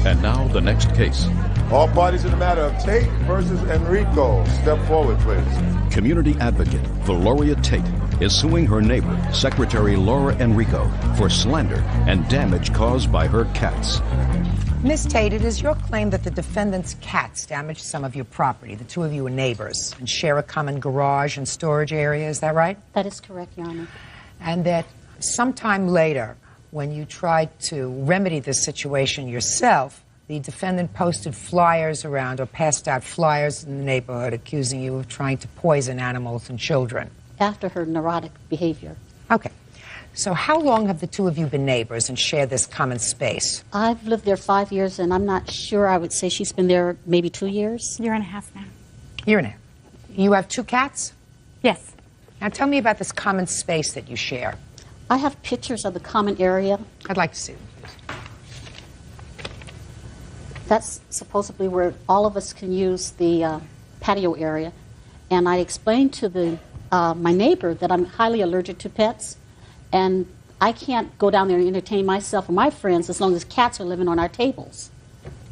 And now the next case. All parties in the matter of Tate versus Enrico. Step forward, please. Community advocate Valoria Tate is suing her neighbor, Secretary Laura Enrico, for slander and damage caused by her cats. Miss Tate, it is your claim that the defendant's cats damaged some of your property. The two of you are neighbors and share a common garage and storage area. Is that right? That is correct, Your Honor. And that sometime later, when you tried to remedy this situation yourself, the defendant posted flyers around or passed out flyers in the neighborhood accusing you of trying to poison animals and children. After her neurotic behavior. Okay. So how long have the two of you been neighbors and share this common space? I've lived there 5 years, and I'm not sure. I would say she's been there maybe 2 years. Year and a half now. Year and a half. You have two cats? Yes. Now tell me about this common space that you share. I have pictures of the common area. I'd like to see them, please. That's supposedly where all of us can use the patio area. And I explained to my neighbor that I'm highly allergic to pets, and I can't go down there and entertain myself or my friends as long as cats are living on our tables.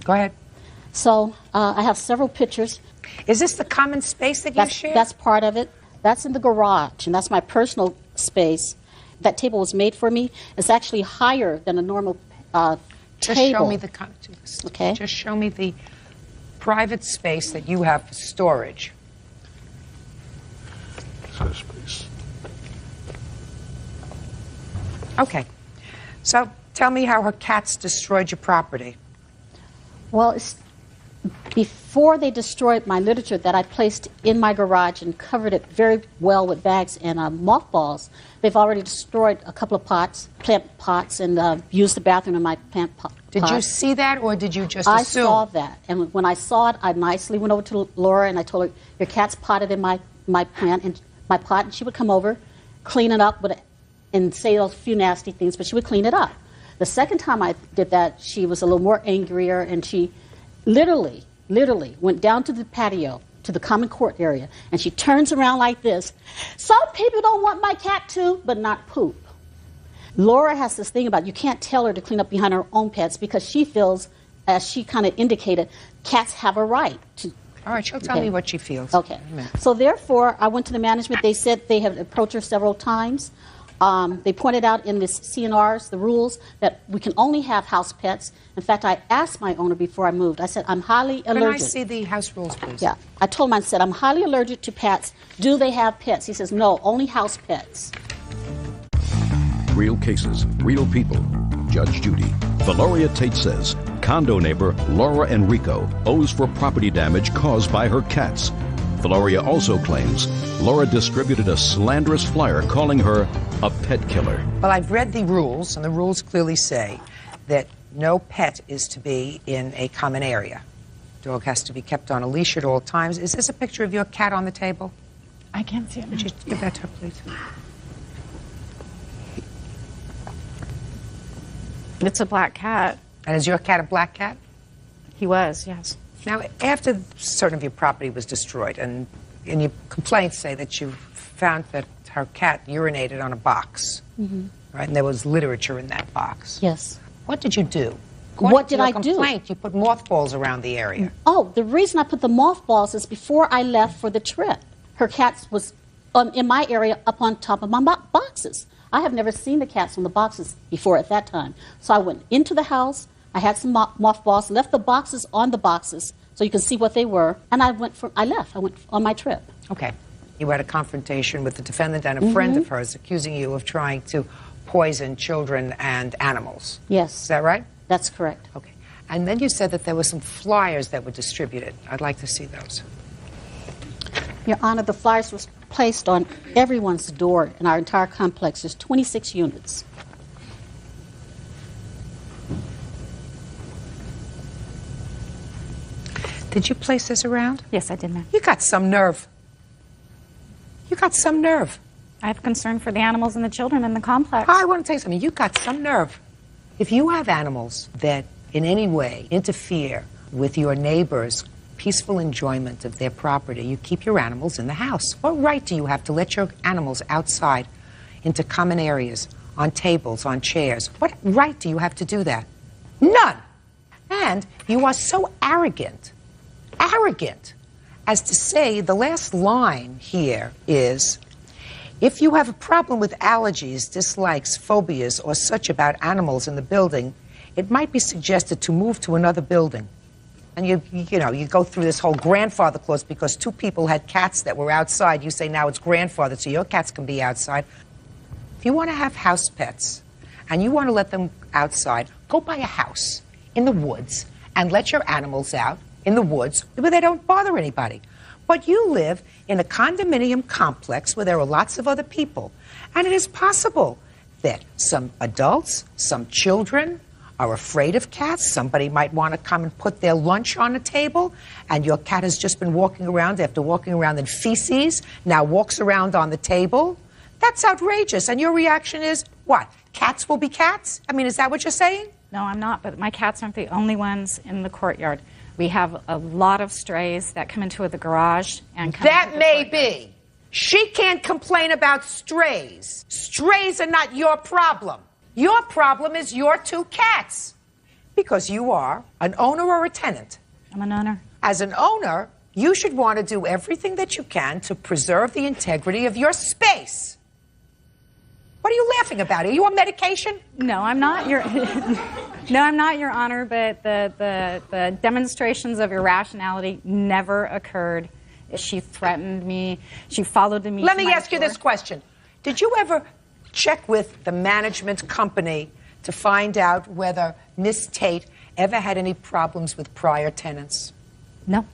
Go ahead. So I have several pictures. Is this the common space that you share? That's part of it. That's in the garage, and that's my personal space. That table was made for me. It's actually higher than a normal Just table. show me the Okay. Just show me the private space that you have for storage. Yes, please. Okay. So tell me how her cats destroyed your property. Well, before they destroyed my literature that I placed in my garage and covered it very well with bags and mothballs, they've already destroyed a couple of plant pots, and used the bathroom in my plant pot. Did you see that, or did you just assume? I saw that, and when I saw it, I nicely went over to Laura and I told her, "Your cat's potted in my plant and my pot," and she would come over, clean it up, and say a few nasty things, but she would clean it up. The second time I did that, she was a little more angrier, and she literally went down to the patio, to the common court area, and she turns around like this. "Some people don't want my cat to, but not poop." Laura has this thing about you can't tell her to clean up behind her own pets because she feels, as she kind of indicated, cats have a right to. All right, she'll tell me what she feels. Okay. So therefore, I went to the management. They said they have approached her several times. They pointed out in this CNRs, the rules, that we can only have house pets. In fact, I asked my owner before I moved. I said, "I'm highly allergic." Can I see the house rules, please? Yeah. I told him, I said, "I'm highly allergic to pets. Do they have pets?" He says, "No, only house pets." Real cases, real people. Judge Judy. Valoria Tate says condo neighbor Laura Enrico owes for property damage caused by her cats. Valoria also claims Laura distributed a slanderous flyer calling her a pet killer. Well, I've read the rules, and the rules clearly say that no pet is to be in a common area. Dog has to be kept on a leash at all times. Is this a picture of your cat on the table? I can't see it. Would you give that to her, please? It's a black cat. And is your cat a black cat? He was, yes. Now, after certain of your property was destroyed, and in your complaints say that you found that her cat urinated on a box, right? And there was literature in that box. Yes. What did you do? What did I do? You put mothballs around the area. Oh, the reason I put the mothballs is before I left for the trip, her cats was in my area up on top of my boxes. I have never seen the cats on the boxes before at that time. So I went into the house, I had some mothballs, left the boxes on the boxes so you can see what they were, and I left. I went on my trip. Okay. You had a confrontation with the defendant and a friend of hers accusing you of trying to poison children and animals. Yes. Is that right? That's correct. Okay. And then you said that there were some flyers that were distributed. I'd like to see those. Your Honor, the flyers were placed on everyone's door in our entire complex. There's 26 units. Did you place this around? Yes, I did, ma'am. You got some nerve. You got some nerve. I have concern for the animals and the children in the complex. I want to tell you something. You got some nerve. If you have animals that in any way interfere with your neighbor's peaceful enjoyment of their property, you keep your animals in the house. What right do you have to let your animals outside into common areas, on tables, on chairs? What right do you have to do that? None. And And you are so arrogant, as to say the last line here is, if you have a problem with allergies, dislikes, phobias, or such about animals in the building, it might be suggested to move to another building. And you go through this whole grandfather clause because two people had cats that were outside. You say now it's grandfathered, so your cats can be outside. If you want to have house pets and you want to let them outside, go buy a house in the woods and let your animals out in the woods where they don't bother anybody. But you live in a condominium complex where there are lots of other people. And it is possible that some adults, some children are afraid of cats. Somebody might want to come and put their lunch on the table, and your cat has just been walking around after walking around in feces, now walks around on the table. That's outrageous. And your reaction is, what? Cats will be cats? I mean, is that what you're saying? No, I'm not, but my cats aren't the only ones in the courtyard. We have a lot of strays that come into the garage and come That into the may courtyard. be. She can't complain about strays. Strays are not your problem. Your problem is your two cats. Because you are an owner or a tenant. I'm an owner. As an owner, you should want to do everything that you can to preserve the integrity of your space. What are you laughing about? Are you on medication? No, I'm not. No, I'm not, Your Honor, but the demonstrations of irrationality never occurred. She threatened me. She followed me. Let me ask you this question. Did you ever check with the management company to find out whether Miss Tate ever had any problems with prior tenants? No.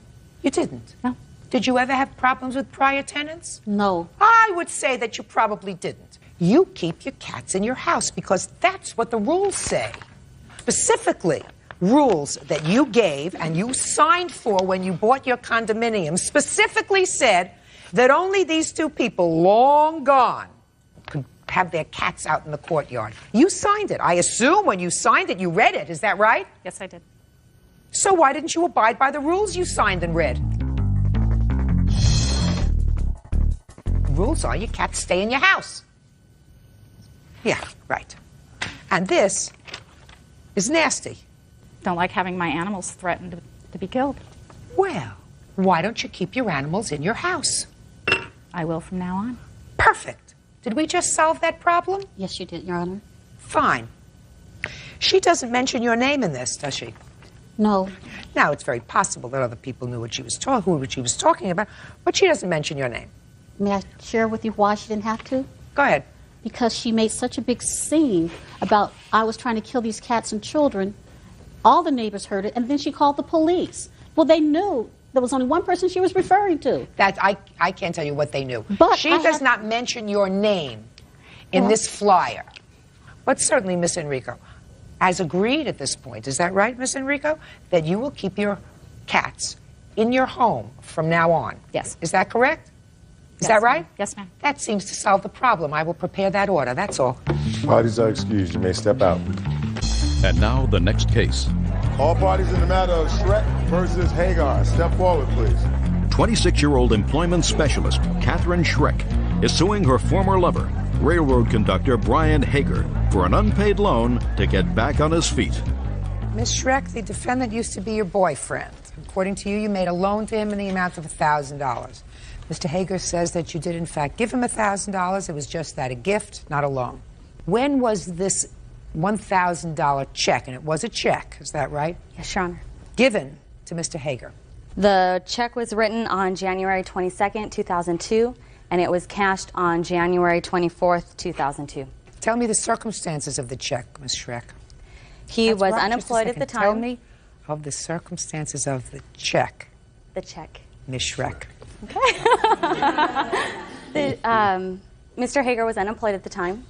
You didn't? No. Did you ever have problems with prior tenants? No. I would say that you probably didn't. You keep your cats in your house because that's what the rules say. Specifically, rules that you gave and you signed for when you bought your condominium specifically said that only these two people, long gone, could have their cats out in the courtyard. You signed it. I assume when you signed it, you read it. Is that right? Yes, I did. So why didn't you abide by the rules you signed and read? Rules are your cats stay in your house. Yeah, right. And this is nasty. Don't like having my animals threatened to be killed. Well, why don't you keep your animals in your house? I will from now on. Perfect. Did we just solve that problem? Yes, you did, Your Honor. Fine. She doesn't mention your name in this, does she? No. Now, it's very possible that other people knew what she was talking about, but she doesn't mention your name. May I share with you why she didn't have to? Go ahead. Because she made such a big scene about I was trying to kill these cats and children. All the neighbors heard it, and then she called the police. Well, they knew there was only one person she was referring to. That I can't tell you what they knew. But she does not mention your name in this flyer. But certainly, Miss Enrico, has agreed at this point, is that right, Miss Enrico, that you will keep your cats in your home from now on? Yes. Is that correct? Is Yes, that right? ma'am. Yes, ma'am. That seems to solve the problem. I will prepare that order, that's all. Parties are excused. You may step out. And now the next case. All parties in the matter of Shrek versus Hagar. Step forward, please. 26-year-old employment specialist Catherine Schreck is suing her former lover, railroad conductor Brian Hager, for an unpaid loan to get back on his feet. Miss Schreck, the defendant used to be your boyfriend. According to you, you made a loan to him in the amount of $1,000. Mr. Hager says that you did, in fact, give him $1,000. It was just that, a gift, not a loan. When was this $1,000 check, and it was a check, is that right, Yes, Your Honor. given to Mr. Hager? The check was written on January 22nd, 2002, and it was cashed on January 24th, 2002. Tell me the circumstances of the check, Ms. Schreck. He That's was right, just a unemployed at second. the time. Tell me of the circumstances of the check, The check. Ms. Schreck. Mr. Hager was unemployed at the time,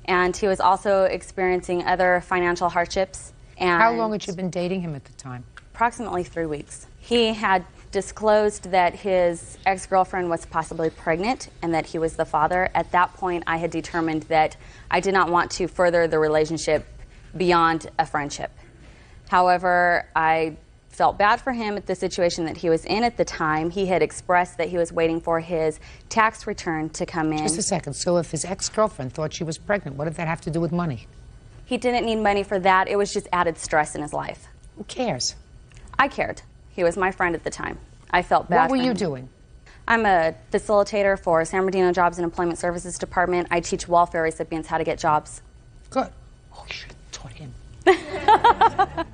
and he was also experiencing other financial hardships. And How long had you been dating him at the time? Approximately 3 weeks. He had disclosed that his ex-girlfriend was possibly pregnant and that he was the father. At that point, I had determined that I did not want to further the relationship beyond a friendship. However, I felt bad for him at the situation that he was in at the time. He had expressed that he was waiting for his tax return to come in. Just a second. So if his ex-girlfriend thought she was pregnant, what did that have to do with money? He didn't need money for that. It was just added stress in his life. Who cares? I cared. He was my friend at the time. I felt bad. What were for you him. doing? I'm a facilitator for San Bernardino Jobs and Employment Services Department. I teach welfare recipients how to get jobs. Good. Oh, you should have taught him.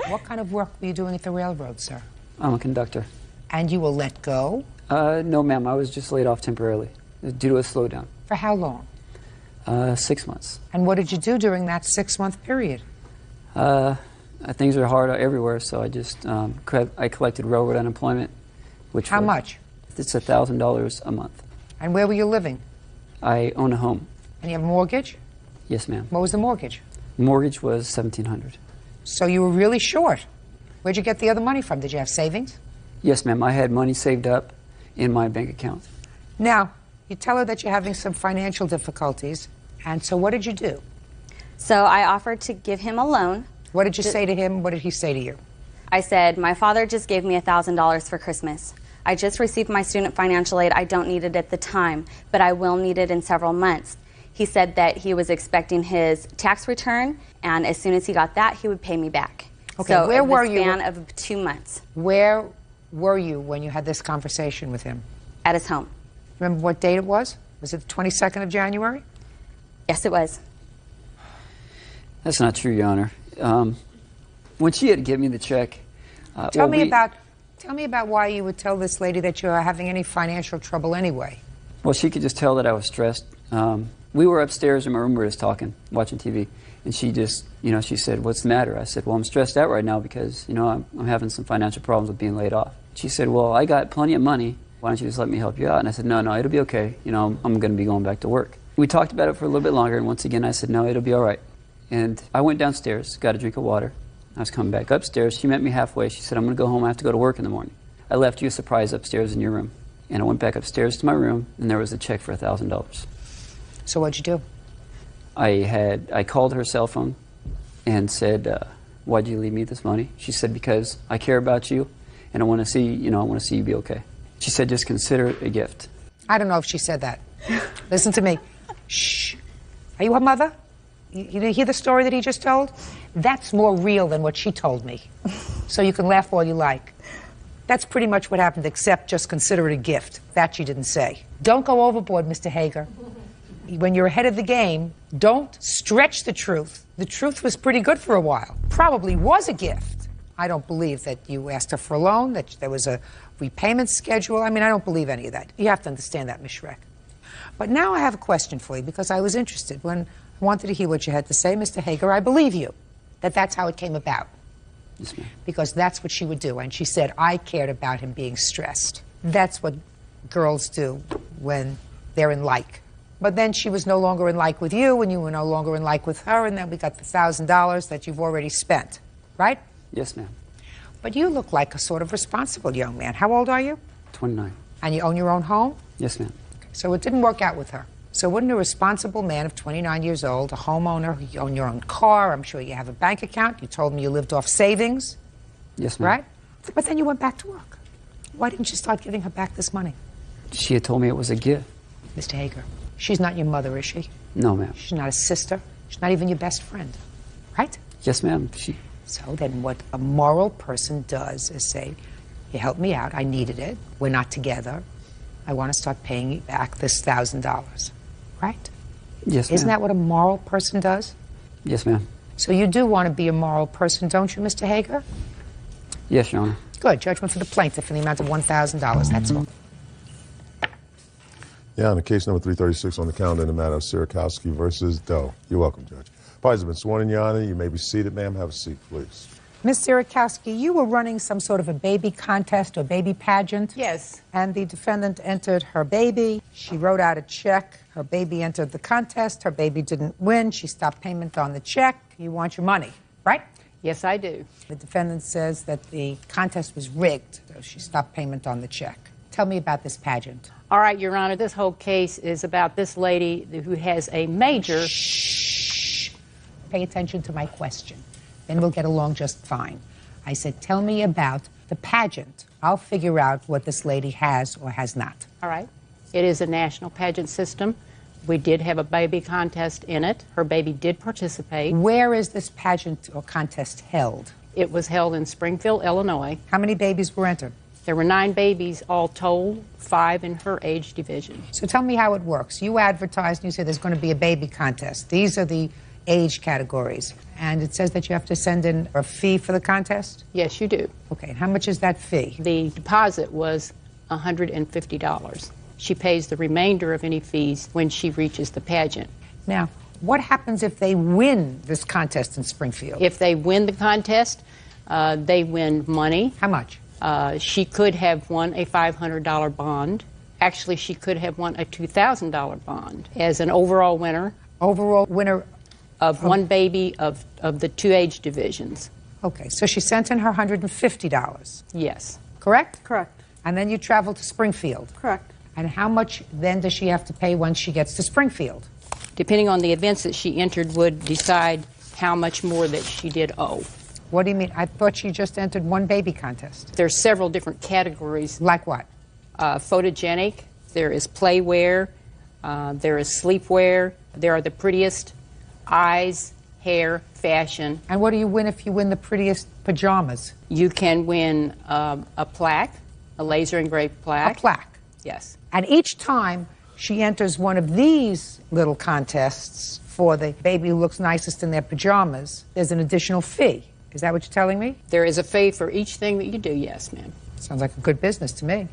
What kind of work were you doing at the railroad, sir? I'm a conductor. And you were let go? No, ma'am. I was just laid off temporarily due to a slowdown. For how long? 6 months. And what did you do during that 6-month period? Things are hard everywhere, so I just I collected railroad unemployment. Which How much? It's $1,000 a month. And where were you living? I own a home. And you have a mortgage? Yes, ma'am. What was the mortgage? Mortgage was $1,700. So you were really short. Where'd you get the other money from? Did you have savings? Yes, ma'am. I had money saved up in my bank account. Now, you tell her that you're having some financial difficulties, and so what did you do? So I offered to give him a loan. What did you say to him? What did he say to you? I said, my father just gave me $1,000 for Christmas. I just received my student financial aid. I don't need it at the time, but I will need it in several months. He said that he was expecting his tax return, and as soon as he got that, he would pay me back. Okay, so where were you? you? Span of 2 months. Where were you when you had this conversation with him? At his home. Remember what date it was? Was it the 22nd of January? Yes, it was. That's not true, Your Honor. When she had given me the check... Tell me about why you would tell this lady that you are having any financial trouble anyway. Well, she could just tell that I was stressed. We were upstairs in my room, we were just talking, watching TV, and she just, she said, "What's the matter?" I said, "Well, I'm stressed out right now because, I'm having some financial problems with being laid off." She said, "Well, I got plenty of money. Why don't you just let me help you out?" And I said, No, it'll be okay. I'm going to be going back to work." We talked about it for a little bit longer, and once again, I said, "No, it'll be all right." And I went downstairs, got a drink of water. I was coming back upstairs. She met me halfway. She said, "I'm going to go home. I have to go to work in the morning. I left you a surprise upstairs in your room." And I went back upstairs to my room, and there was a check for $1,000. So what'd you do? I called her cell phone and said, "Why'd you leave me this money?" She said, "Because I care about you, and I want to see you be okay." She said, "Just consider it a gift." I don't know if she said that. Listen to me. Shh. Are you her mother? You didn't hear the story that he just told? That's more real than what she told me. So you can laugh all you like. That's pretty much what happened, except just consider it a gift. That she didn't say. Don't go overboard, Mr. Hager. When you're ahead of the game, don't stretch the truth. The truth was pretty good for a while. Probably was a gift. I don't believe that you asked her for a loan, that there was a repayment schedule. I don't believe any of that. You have to understand that, Ms. Schreck. But now I have a question for you, because I was interested. When I wanted to hear what you had to say, Mr. Hager, I believe you, that that's how it came about. Yes, ma'am. Because that's what she would do. And she said, I cared about him being stressed. That's what girls do when they're in like. But then she was no longer in like with you, and you were no longer in like with her, and then we got the $1,000 that you've already spent, right? Yes, ma'am. But you look like a sort of responsible young man. How old are you? 29. And you own your own home? Yes, ma'am. So it didn't work out with her. So wouldn't a responsible man of 29 years old, a homeowner, you own your own car, I'm sure you have a bank account, you told me you lived off savings, Yes, ma'am. right? But then you went back to work. Why didn't you start giving her back this money? She had told me it was a gift. Mr. Hager, she's not your mother, is she? No, ma'am. She's not a sister. She's not even your best friend, right? Yes, ma'am. So then what a moral person does is say, you helped me out, I needed it, we're not together, I want to start paying you back this $1,000, right? Yes, ma'am. Isn't that what a moral person does? Yes, ma'am. So you do want to be a moral person, don't you, Mr. Hager? Yes, Your Honor. Good. Judgment for the plaintiff in the amount of $1,000, that's all. Yeah, on the case number 336 on the calendar in the matter of Sirakowski versus Doe. You're welcome, Judge. Parties have been sworn in, Your Honor. You may be seated, ma'am. Have a seat, please. Ms. Sirakowski, you were running some sort of a baby contest or baby pageant. Yes. And the defendant entered her baby. She wrote out a check. Her baby entered the contest. Her baby didn't win. She stopped payment on the check. You want your money, right? Yes, I do. The defendant says that the contest was rigged, so she stopped payment on the check. Tell me about this pageant. All right, Your Honor, this whole case is about this lady who has a major... Shh. Pay attention to my question. Then we'll get along just fine. I said, tell me about the pageant. I'll figure out what this lady has or has not. All right. It is a national pageant system. We did have a baby contest in it. Her baby did participate. Where is this pageant or contest held? It was held in Springfield, Illinois. How many babies were entered? There were 9 babies all told, 5 in her age division. So tell me how it works. You advertised and you said there's going to be a baby contest. These are the age categories. And it says that you have to send in a fee for the contest? Yes, you do. Okay, and how much is that fee? The deposit was $150. She pays the remainder of any fees when she reaches the pageant. Now, what happens if they win this contest in Springfield? If they win the contest, they win money. How much? She could have won a $500 bond. Actually, she could have won a $2,000 bond as an overall winner. Overall winner of one baby of the 2 age divisions. Okay, so she sent in her $150. Yes. Correct? Correct. And then you travel to Springfield. Correct. And how much then does she have to pay once she gets to Springfield? Depending on the events that she entered would decide how much more that she did owe. What do you mean? I thought she just entered one baby contest. There's several different categories. Like what? Photogenic, there is playwear, there is sleepwear, there are the prettiest, eyes, hair, fashion. And what do you win if you win the prettiest pajamas? You can win a plaque, a laser engraved plaque. A plaque? Yes. And each time she enters one of these little contests for the baby who looks nicest in their pajamas, there's an additional fee. Is that what you're telling me? There is a fee for each thing that you do, yes, ma'am. Sounds like a good business to me.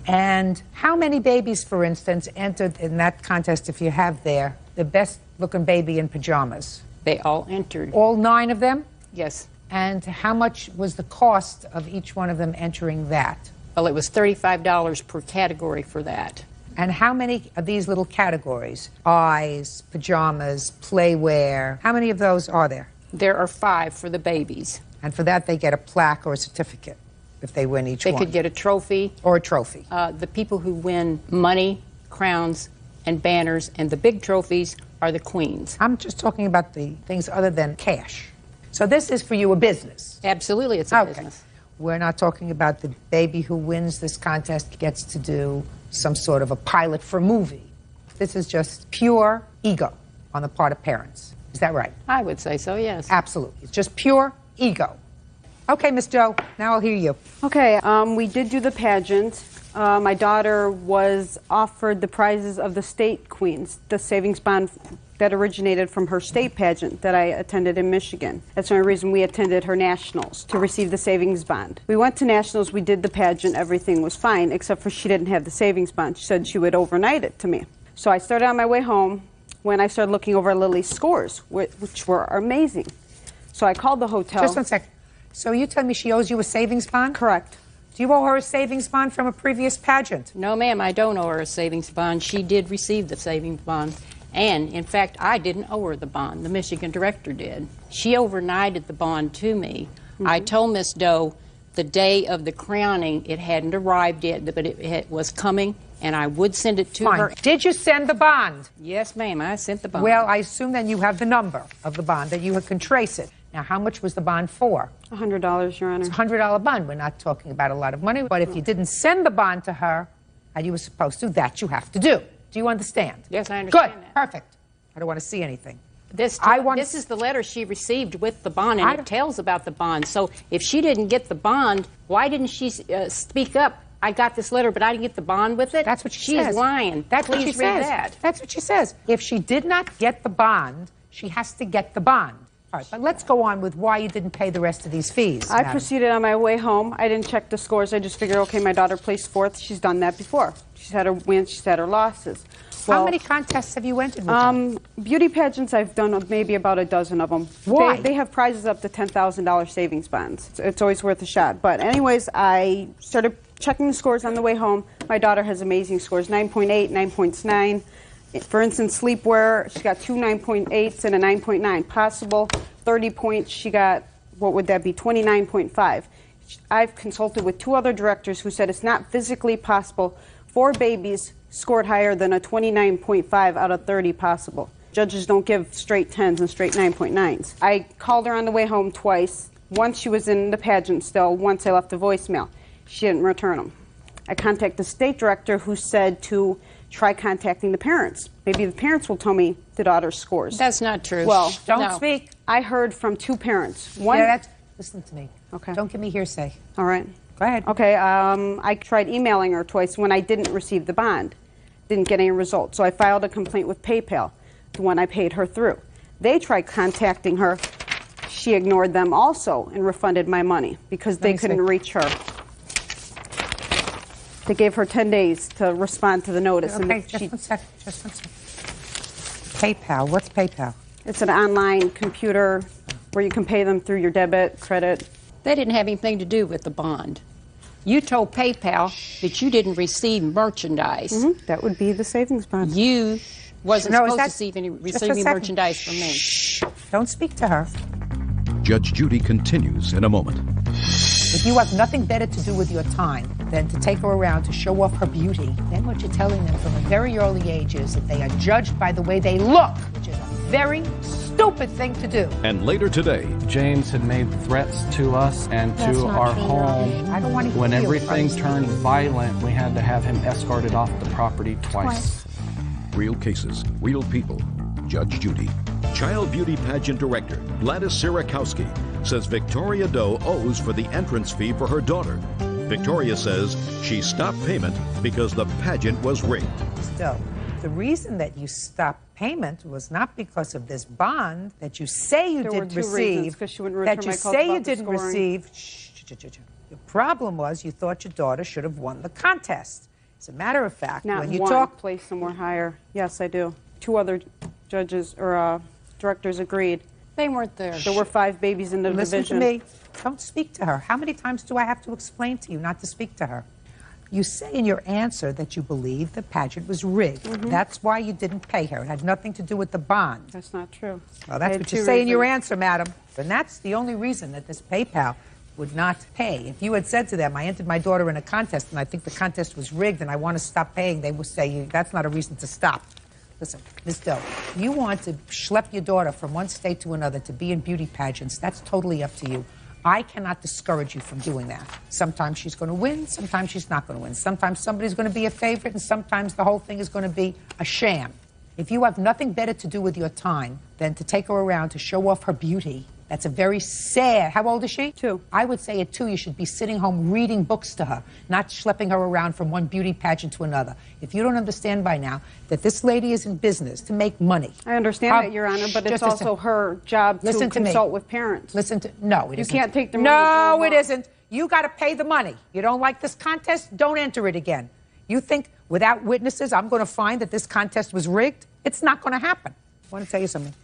And how many babies, for instance, entered in that contest if you have there the best looking baby in pajamas? They all entered. All 9 of them? Yes. And how much was the cost of each one of them entering that? Well, it was $35 per category for that. And how many of these little categories, eyes, pajamas, playwear, how many of those are there? There are 5 for the babies. And for that they get a plaque or a certificate if they win each one? They could get a trophy. Or a trophy. The people who win money, crowns, and banners, and the big trophies are the queens. I'm just talking about the things other than cash. So this is for you a business? Absolutely, it's a business. We're not talking about the baby who wins this contest gets to do some sort of a pilot for a movie. This is just pure ego on the part of parents. Is that right? I would say so, yes. Absolutely. It's just pure ego. Okay, Miss Joe, now I'll hear you. Okay, we did do the pageant. My daughter was offered the prizes of the state queens, the savings bond that originated from her state pageant that I attended in Michigan. That's the only reason we attended her nationals, to receive the savings bond. We went to nationals, we did the pageant, everything was fine, except for she didn't have the savings bond. She said she would overnight it to me. So I started on my way home when I started looking over Lily's scores, which were amazing. So I called the hotel. Just 1 second. So you tell me she owes you a savings bond? Correct. Do you owe her a savings bond from a previous pageant? No, ma'am, I don't owe her a savings bond. She did receive the savings bond. And, in fact, I didn't owe her the bond. The Michigan director did. She overnighted the bond to me. I told Miss Doe the day of the crowning it hadn't arrived yet, but it was coming, and I would send it to her. Did you send the bond? Yes, ma'am, I sent the bond. Well, I assume then you have the number of the bond, that you can trace it. Now, how much was the bond for? $100, Your Honor. It's a $100 bond. We're not talking about a lot of money. But if you didn't send the bond to her, and you were supposed to, that you have to do. Do you understand? Yes, I understand Good. that. Perfect. I don't want to see anything. This is the letter she received with the bond, and it tells about the bond. So if she didn't get the bond, why didn't she speak up? I got this letter, but I didn't get the bond with it? That's what she says. She's lying. That's what she Please read says. that. That's what she says. If she did not get the bond, she has to get the bond. All right, but let's go on with why you didn't pay the rest of these fees. I proceeded on my way home. I didn't check the scores. I just figured, okay, my daughter placed 4th. She's done that before. She's had her wins. She's had her losses. How many contests have you entered with them? Beauty pageants, I've done maybe about a dozen of them. Why? They have prizes up to $10,000 savings bonds. It's always worth a shot. But anyways, I started checking the scores on the way home. My daughter has amazing scores, 9.8, 9.9. For instance, sleepwear, she got 2 9.8s and a 9.9. Possible 30 points, she got, what would that be, 29.5. I've consulted with 2 other directors who said it's not physically possible 4 babies scored higher than a 29.5 out of 30 possible. Judges don't give straight 10s and straight 9.9s. I called her on the way home twice. Once she was in the pageant still, once I left a voicemail. She didn't return them. I contacted the state director who said to try contacting the parents. Maybe the parents will tell me the daughter's scores. That's not true. Well, Don't speak. I heard from 2 parents. listen to me. Okay. Don't give me hearsay. All right. Go ahead. Okay, I tried emailing her twice when I didn't receive the bond. Didn't get any results. So I filed a complaint with PayPal, the one I paid her through. They tried contacting her. She ignored them also and refunded my money because they couldn't reach her. They gave her 10 days to respond to the notice. Okay, and just one second. PayPal. What's PayPal? It's an online computer where you can pay them through your debit, credit. They didn't have anything to do with the bond. You told PayPal that you didn't receive merchandise. That would be the savings bond. You wasn't No, supposed is to that- receive just a any second. merchandise from me. Shh. Don't speak to her. Judge Judy continues in a moment. If you have nothing better to do with your time than to take her around to show off her beauty, then what you're telling them from a very early age is that they are judged by the way they look, which is a very stupid thing to do. And later today, James had made threats to us and That's to not our true, home. Robbie. I don't want to When hear everything you. turned violent, we had to have him escorted off the property twice. real cases, real people. Judge Judy. Child beauty pageant director Gladys Sierakowski says Victoria Doe owes for the entrance fee for her daughter. Victoria says she stopped payment because the pageant was rigged. So, the reason that you stopped payment was not because of this bond that you say you There were didn't two reasons, receive. 'cause she wouldn't return That you my calls say about you the didn't scoring. receive. The problem was you thought your daughter should have won the contest. As a matter of fact, Not when you one talk, place somewhere higher. Yes, I do. Two other judges or directors agreed. They weren't there. There were 5 babies in the listen division. to me. Don't speak to her. How many times do I have to explain to you not to speak to her? You say in your answer that you believe the pageant was rigged. That's why you didn't pay her. It had nothing to do with the bond. That's not true. Well, I that's had what you 2 say in your reasons. answer, madam. And that's the only reason that this PayPal would not pay. If you had said to them, I entered my daughter in a contest and I think the contest was rigged and I want to stop paying, they would say, that's not a reason to stop. Listen, Ms. Doe, you want to schlep your daughter from one state to another to be in beauty pageants, that's totally up to you. I cannot discourage you from doing that. Sometimes she's going to win, sometimes she's not going to win. Sometimes somebody's going to be a favorite, and sometimes the whole thing is going to be a sham. If you have nothing better to do with your time than to take her around to show off her beauty, that's a very sad. How old is she? 2. I would say at 2, you should be sitting home reading books to her, not schlepping her around from one beauty pageant to another. If you don't understand by now that this lady is in business to make money. I understand that, Your Honor, but it's also her job to Listen to me. consult with parents. Listen to no, it You isn't. can't take the money. No, and it go isn't. You got to pay the money. You don't like this contest? Don't enter it again. You think without witnesses I'm going to find that this contest was rigged? It's not going to happen. I want to tell you something.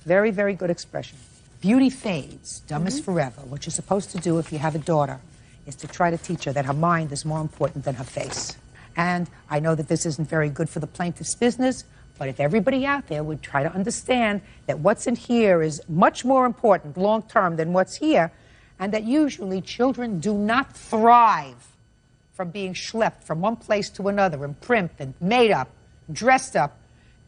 Very, very good expression. Beauty fades, dumb is forever. What you're supposed to do if you have a daughter is to try to teach her that her mind is more important than her face. And I know that this isn't very good for the plaintiff's business, but if everybody out there would try to understand that what's in here is much more important long-term than what's here, and that usually children do not thrive from being schlepped from one place to another and primped and made up, dressed up,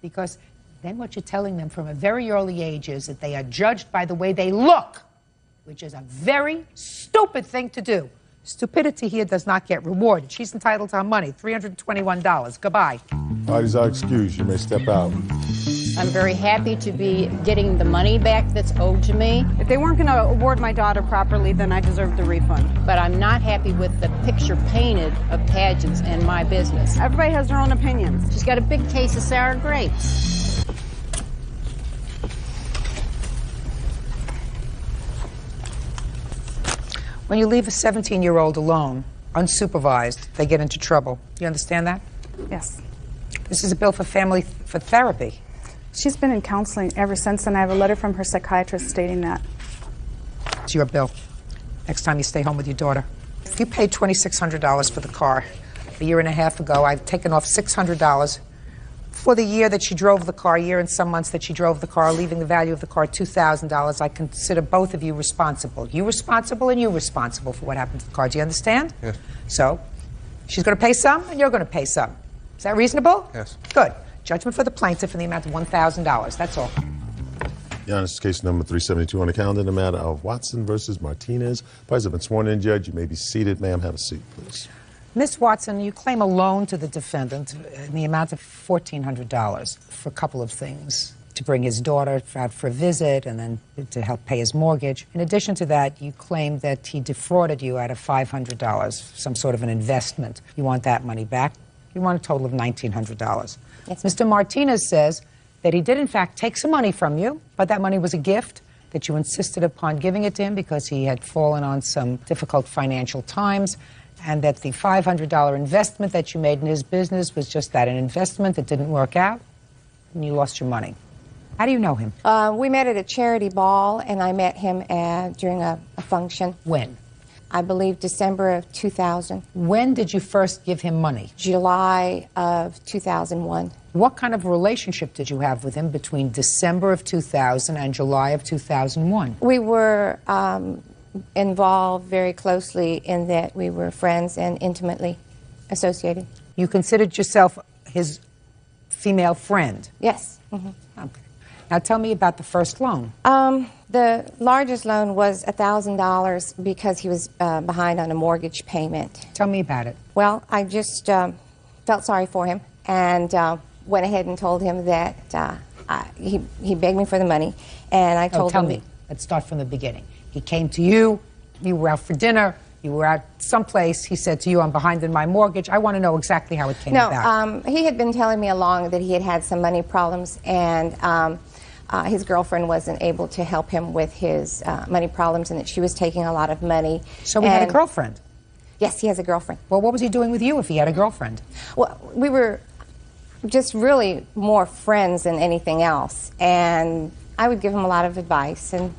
because then what you're telling them from a very early age is that they are judged by the way they look, which is a very stupid thing to do. Stupidity here does not get rewarded. She's entitled to her money, $321. Goodbye. Parties are excused. You may step out. I'm very happy to be getting the money back that's owed to me, If they weren't going to award my daughter properly, then I deserve the refund. but I'm not happy with the picture painted of pageants and my business. Everybody has their own opinions. She's got a big case of sour grapes. When you leave a 17-year-old alone, unsupervised, they get into trouble. You understand that? Yes. This is a bill for therapy. She's been in counseling ever since, and I have a letter from her psychiatrist stating that. It's your bill. Next time you stay home with your daughter. You paid $2,600 for the car. A year and a half ago, I've taken off $600 for the year that she drove the car, year and some months that she drove the car, leaving the value of the car $2,000. I consider both of you responsible. You responsible and you responsible for what happened to the car. Do you understand? Yes. So, she's going to pay some and you're going to pay some. Is that reasonable? Yes. Good. Judgment for the plaintiff in the amount of $1,000. That's all. Your Honor, this is case number 372 on the calendar in the matter of Watson versus Martinez. Parties have been sworn in, Judge. You may be seated. Ma'am, have a seat, please. Ms. Watson, you claim a loan to the defendant in the amount of $1,400 for a couple of things. to bring his daughter out for a visit and then to help pay his mortgage. In addition to that, you claim that he defrauded you out of $500, some sort of an investment. You want that money back. You want a total of $1,900. Yes, Mr. Martinez says that he did, in fact, take some money from you, but that money was a gift, that you insisted upon giving it to him because he had fallen on some difficult financial times, and that the $500 investment that you made in his business was just that, an investment that didn't work out, and you lost your money. How do you know him? We met at a charity ball, and I met him during a function. When? I believe December of 2000. When did you first give him money? July of 2001. What kind of relationship did you have with him between December of 2000 and July of 2001? We were involved very closely in that we were friends and intimately associated. You considered yourself his female friend? Yes. Mm-hmm. Okay. Now tell me about the first loan. The largest loan was $1,000 because he was behind on a mortgage payment. Tell me about it. Well, I just felt sorry for him and went ahead and told him that he begged me for the money, and I told him... Tell me. Let's start from the beginning. He came to you, you were out for dinner, you were out someplace, he said to you, I'm behind in my mortgage. I want to know exactly how it came about. No, he had been telling me along that he had some money problems, and his girlfriend wasn't able to help him with his money problems, and that she was taking a lot of money. So he had a girlfriend? Yes, he has a girlfriend. Well, what was he doing with you if he had a girlfriend? Well, we were just really more friends than anything else, and I would give him a lot of advice, and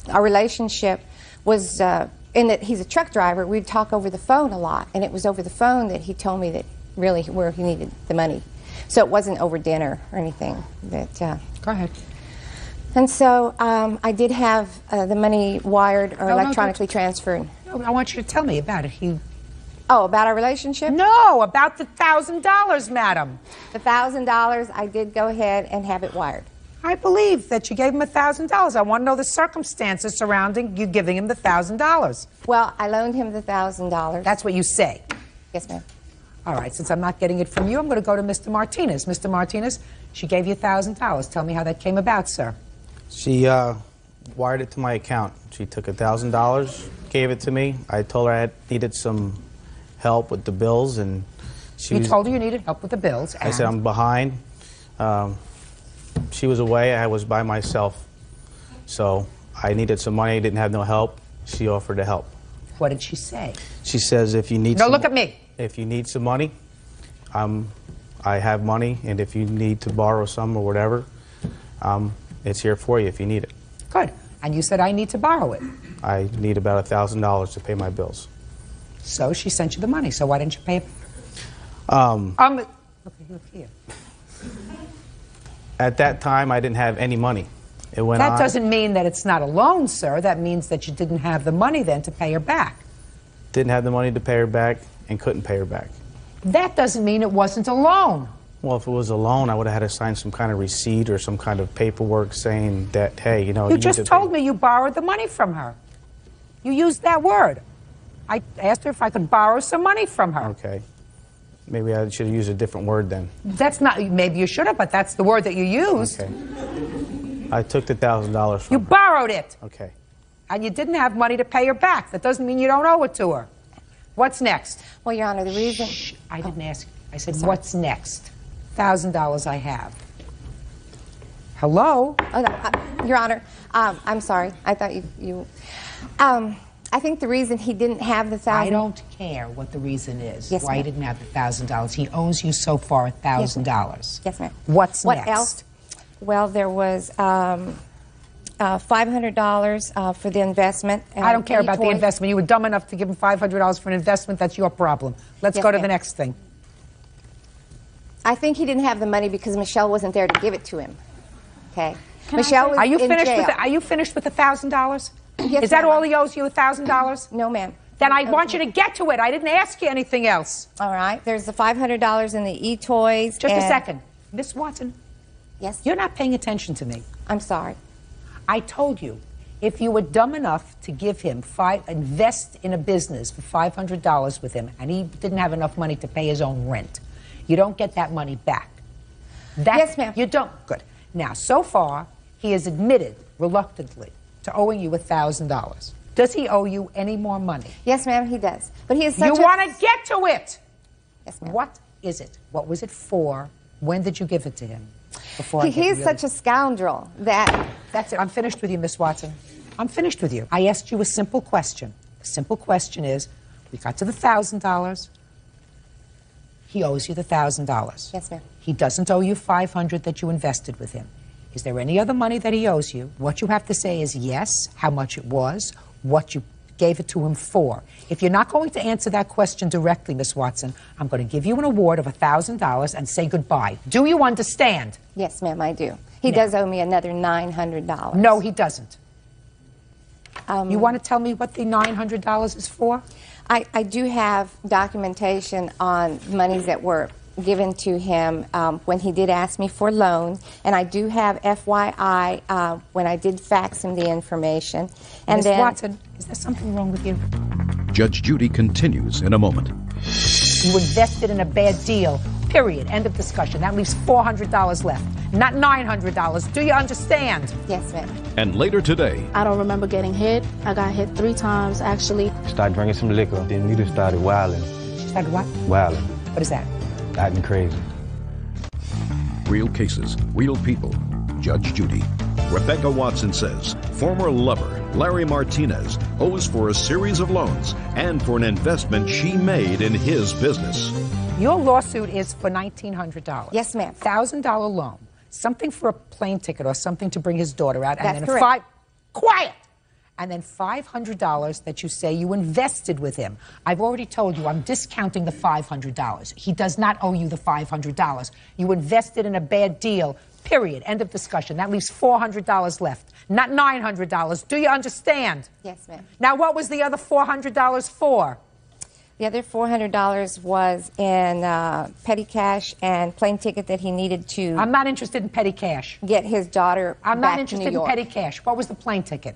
our relationship was in that he's a truck driver. We'd talk over the phone a lot, and it was over the phone that he told me that really where he needed the money. So it wasn't over dinner or anything. Go ahead. And so I did have the money wired or electronically transferred. No, I want you to tell me about it. Oh, about our relationship? No, about the $1,000, madam. The $1,000, I did go ahead and have it wired. I believe that you gave him $1,000. I want to know the circumstances surrounding you giving him the $1,000. Well, I loaned him the $1,000. That's what you say? Yes, ma'am. All right, since I'm not getting it from you, I'm going to go to Mr. Martinez. Mr. Martinez, she gave you $1,000. Tell me how that came about, sir. She wired it to my account. She took $1,000, gave it to me. I told her I needed some help with the bills, and You told her you needed help with the bills, and... I said I'm behind. She was away. I was by myself. So I needed some money. I didn't have no help. She offered to help. What did she say? She says if you need No, look at me. If you need some money, I have money, and if you need to borrow some or whatever, it's here for you if you need it. Good. And you said I need to borrow it. I need about $1,000 to pay my bills. So she sent you the money. So why didn't you pay it? Look here. At that time, I didn't have any money. It went on. That doesn't mean that it's not a loan, sir. That means that you didn't have the money then to pay her back. Didn't have the money to pay her back and couldn't pay her back. That doesn't mean it wasn't a loan. Well, if it was a loan, I would have had to sign some kind of receipt or some kind of paperwork saying that, hey, you know... You just told me you borrowed the money from her. You used that word. I asked her if I could borrow some money from her. Okay. Maybe I should have used a different word then. That's not... Maybe you should have, but that's the word that you used. Okay. I took the $1,000 from You her. borrowed it. Okay. And you didn't have money to pay her back. That doesn't mean you don't owe it to her. What's next? Well, Your Honor, the reason... Shh, I didn't ask. I said, what's next? $1,000 I have. Hello? Oh, no, Your Honor, I'm sorry. I thought you I think the reason he didn't have the $1,000... I don't care what the reason is. Yes, why he didn't have the $1,000. He owes you so far $1,000. Yes, ma'am. What's what next? Else? Well, there was $500 for the investment. I don't care about the investment. You were dumb enough to give him $500 for an investment. That's your problem. Let's go to the next thing. I think he didn't have the money because Michelle wasn't there to give it to him. Okay. Michelle was Are you in finished jail. with Are you finished with the $1,000? Yes, Is that ma'am. all he owes you, $1,000? No, ma'am. Then I want you to get to it. I didn't ask you anything else. All right. There's the $500 in the e-toys. Just a second. Miss Watson. Yes? You're not paying attention to me. I'm sorry. I told you, if you were dumb enough to give him invest in a business for $500 with him, and he didn't have enough money to pay his own rent, you don't get that money back. Yes, ma'am. You don't. Good. Now, so far, he has admitted, reluctantly, to owing you $1,000. Does he owe you any more money? Yes, ma'am, he does. But he is such You want to get to it! Yes, ma'am. What is it? What was it for? When did you give it to him? Before He is such a scoundrel that... That's it. I'm finished with you, Miss Watson. I'm finished with you. I asked you a simple question. The simple question is, we got to the $1,000. He owes you the $1,000. Yes, ma'am. He doesn't owe you $500 that you invested with him. Is there any other money that he owes you? What you have to say is yes, how much it was, what you gave it to him for. If you're not going to answer that question directly, Miss Watson, I'm going to give you an award of $1,000 and say goodbye. Do you understand? Yes, ma'am, I do. He does owe me another $900. No, he doesn't. You want to tell me what the $900 is for? I do have documentation on monies that were given to him when he did ask me for loan, and I do have FYI when I did fax him the information. And Ms. then, Watson, is there something wrong with you? Judge Judy continues in a moment. You invested in a bad deal, period. End of discussion. That leaves $400 left, not $900. Do you understand? Yes, ma'am. And later today, I don't remember getting hit. I got hit 3 times, actually. Started drinking some liquor. Then Nita started wilding. She started what? Wilding. What is that? Acting crazy. real cases, real people. Judge Judy. Rebecca Watson says former lover Larry Martinez owes for a series of loans and for an investment she made in his business. Your lawsuit is for $1,900. Yes, ma'am. $1,000 loan. Something for a plane ticket or something to bring his daughter out. That's and then correct. Quiet! And then $500 that you say you invested with him. I've already told you I'm discounting the $500. He does not owe you the $500. You invested in a bad deal, period. End of discussion. That leaves $400 left, not $900. Do you understand? Yes, ma'am. Now, what was the other $400 for? The other $400 was in petty cash and plane ticket that he needed to... I'm not interested in petty cash. ...get his daughter I'm back not interested to New York. in petty cash. What was the plane ticket?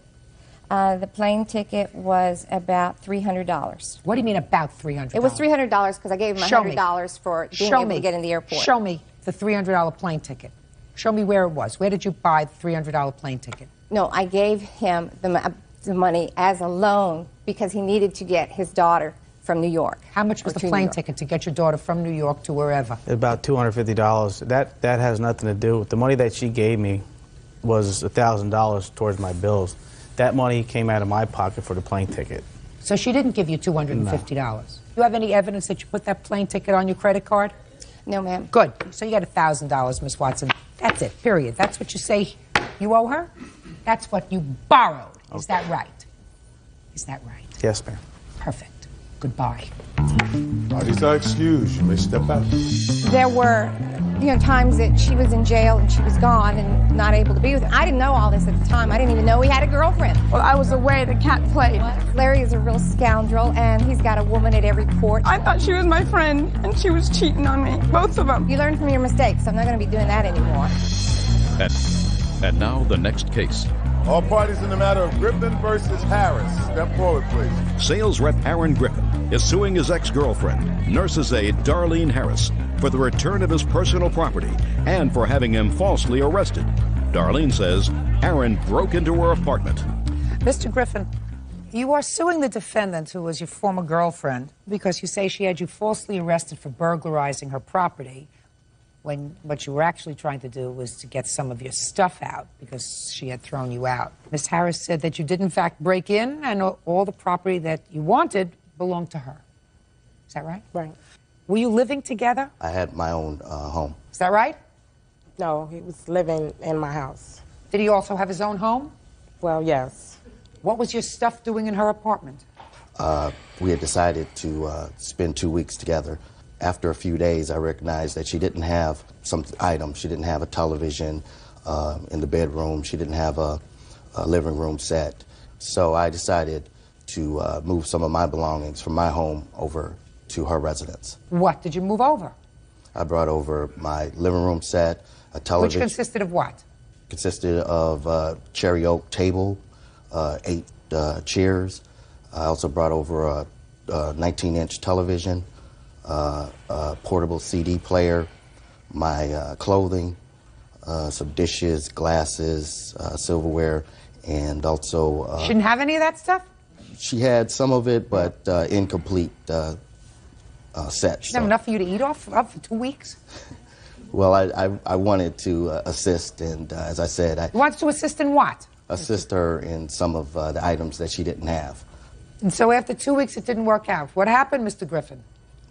The plane ticket was about $300. What do you mean about $300? It was $300 because I gave him $100 for being able to get in the airport. Show me the $300 plane ticket. Show me where it was. Where did you buy the $300 plane ticket? No, I gave him the money as a loan because he needed to get his daughter from New York. How much was the plane ticket to get your daughter from New York to wherever? About $250. That has nothing to do with the money that she gave me. Was $1,000 towards my bills. That money came out of my pocket for the plane ticket. So she didn't give you $250. No. You have any evidence that you put that plane ticket on your credit card? No, ma'am. Good. So you got $1,000, Miss Watson. That's it, period. That's what you say you owe her? That's what you borrowed. Okay. Is that right? Is that right? Yes, ma'am. Perfect. Goodbye. Parties are excused. You may step out. There were, times that she was in jail and she was gone and not able to be with him. I didn't know all this at the time. I didn't even know he had a girlfriend. Well, I was away. The cat played. Larry is a real scoundrel, and he's got a woman at every port. I thought she was my friend, and she was cheating on me. Both of them. You learn from your mistakes. I'm not going to be doing that anymore. And now the next case. All parties in the matter of Griffin versus Harris. Step forward, please. Sales rep Aaron Griffin is suing his ex-girlfriend, nurse's aide Darlene Harris, for the return of his personal property and for having him falsely arrested. Darlene says Aaron broke into her apartment. Mr. Griffin, you are suing the defendant, who was your former girlfriend, because you say she had you falsely arrested for burglarizing her property, when what you were actually trying to do was to get some of your stuff out because she had thrown you out. Ms. Harris said that you did in fact break in and all the property that you wanted belonged to her. Is that right? Right. Were you living together? I had my own home. Is that right? No, he was living in my house. Did he also have his own home? Well, yes. What was your stuff doing in her apartment? We had decided to spend 2 weeks together. After a few days, I recognized that she didn't have some items. She didn't have a television in the bedroom. She didn't have a living room set. So I decided to move some of my belongings from my home over to her residence. What did you move over? I brought over my living room set, a television. Which consisted of what? Consisted of a cherry oak table, 8 chairs. I also brought over a 19-inch television, a portable CD player, my clothing, some dishes, glasses, silverware, and also... She didn't have any of that stuff? She had some of it, but incomplete sets. She didn't have enough for you to eat off of for 2 weeks? Well, I wanted to assist, and as I said... You wanted to assist in what? Assist her in some of the items that she didn't have. And so after 2 weeks, it didn't work out. What happened, Mr. Griffin?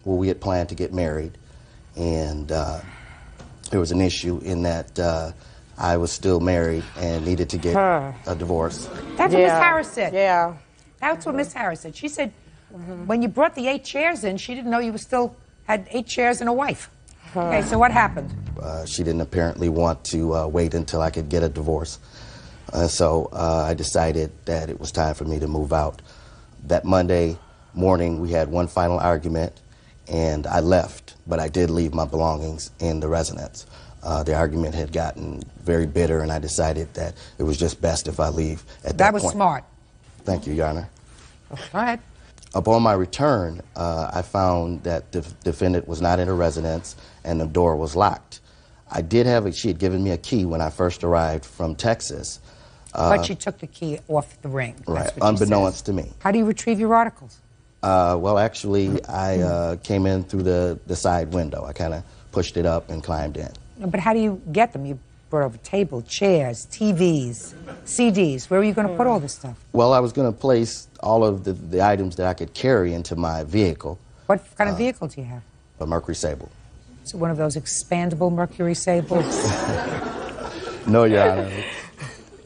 Well, we had planned to get married, and there was an issue in that I was still married and needed to get a divorce. That's what Miss Harris said. Yeah. That's what Miss Harris said. She said when you brought the 8 chairs in, she didn't know you still had 8 chairs and a wife. Okay, so what happened? She didn't apparently want to wait until I could get a divorce. So I decided that it was time for me to move out. That Monday morning, we had one final argument, and I left, but I did leave my belongings in the residence. The argument had gotten very bitter, and I decided that it was just best if I leave at that point. That was smart. Thank you, Your Honor. Go ahead. Upon my return, I found that the defendant was not in her residence, and the door was locked. I did have she had given me a key when I first arrived from Texas. But she took the key off the ring. Right, unbeknownst to me. How do you retrieve your articles? Well, actually, I came in through the side window. I kind of pushed it up and climbed in. But how do you get them? You brought over table, chairs, TVs, CDs. Where were you going to put all this stuff? Well, I was going to place all of the items that I could carry into my vehicle. What kind of vehicle do you have? A Mercury Sable. So one of those expandable Mercury Sables? No, Your Honor.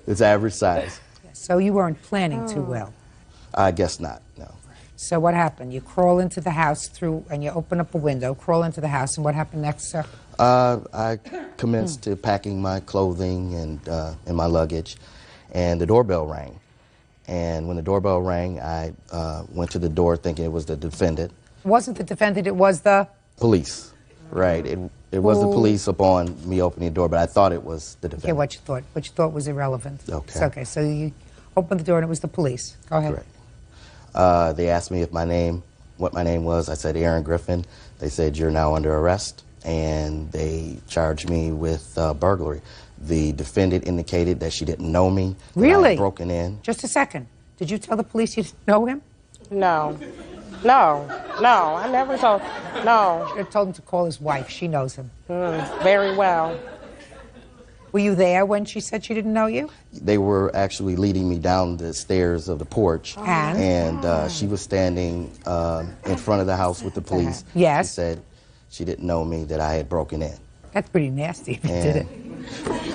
It's average size. So you weren't planning too well? I guess not, no. So what happened? You crawl into the house and you open up a window, crawl into the house, and what happened next, sir? I commenced to packing my clothing and my luggage, and the doorbell rang. And when the doorbell rang, I went to the door thinking it was the defendant. It wasn't the defendant, it was the? Police, right. It was the police upon me opening the door, but I thought it was the defendant. Okay, what you thought. What you thought was irrelevant. Okay. It's okay, so you opened the door and it was the police. Go ahead. Correct. They asked me what my name was. I said Aaron Griffin. They said, you're now under arrest, and they charged me with burglary. The defendant indicated that she didn't know me. Really? I had broken in. Just a second. Did you tell the police you didn't know him? No. No, I never told. No. You should have told him to call his wife. She knows him. Very well. Were you there when she said she didn't know you? They were actually leading me down the stairs of the porch. And she was standing in front of the house with the police. Yes. She said she didn't know me, that I had broken in. That's pretty nasty if you did it.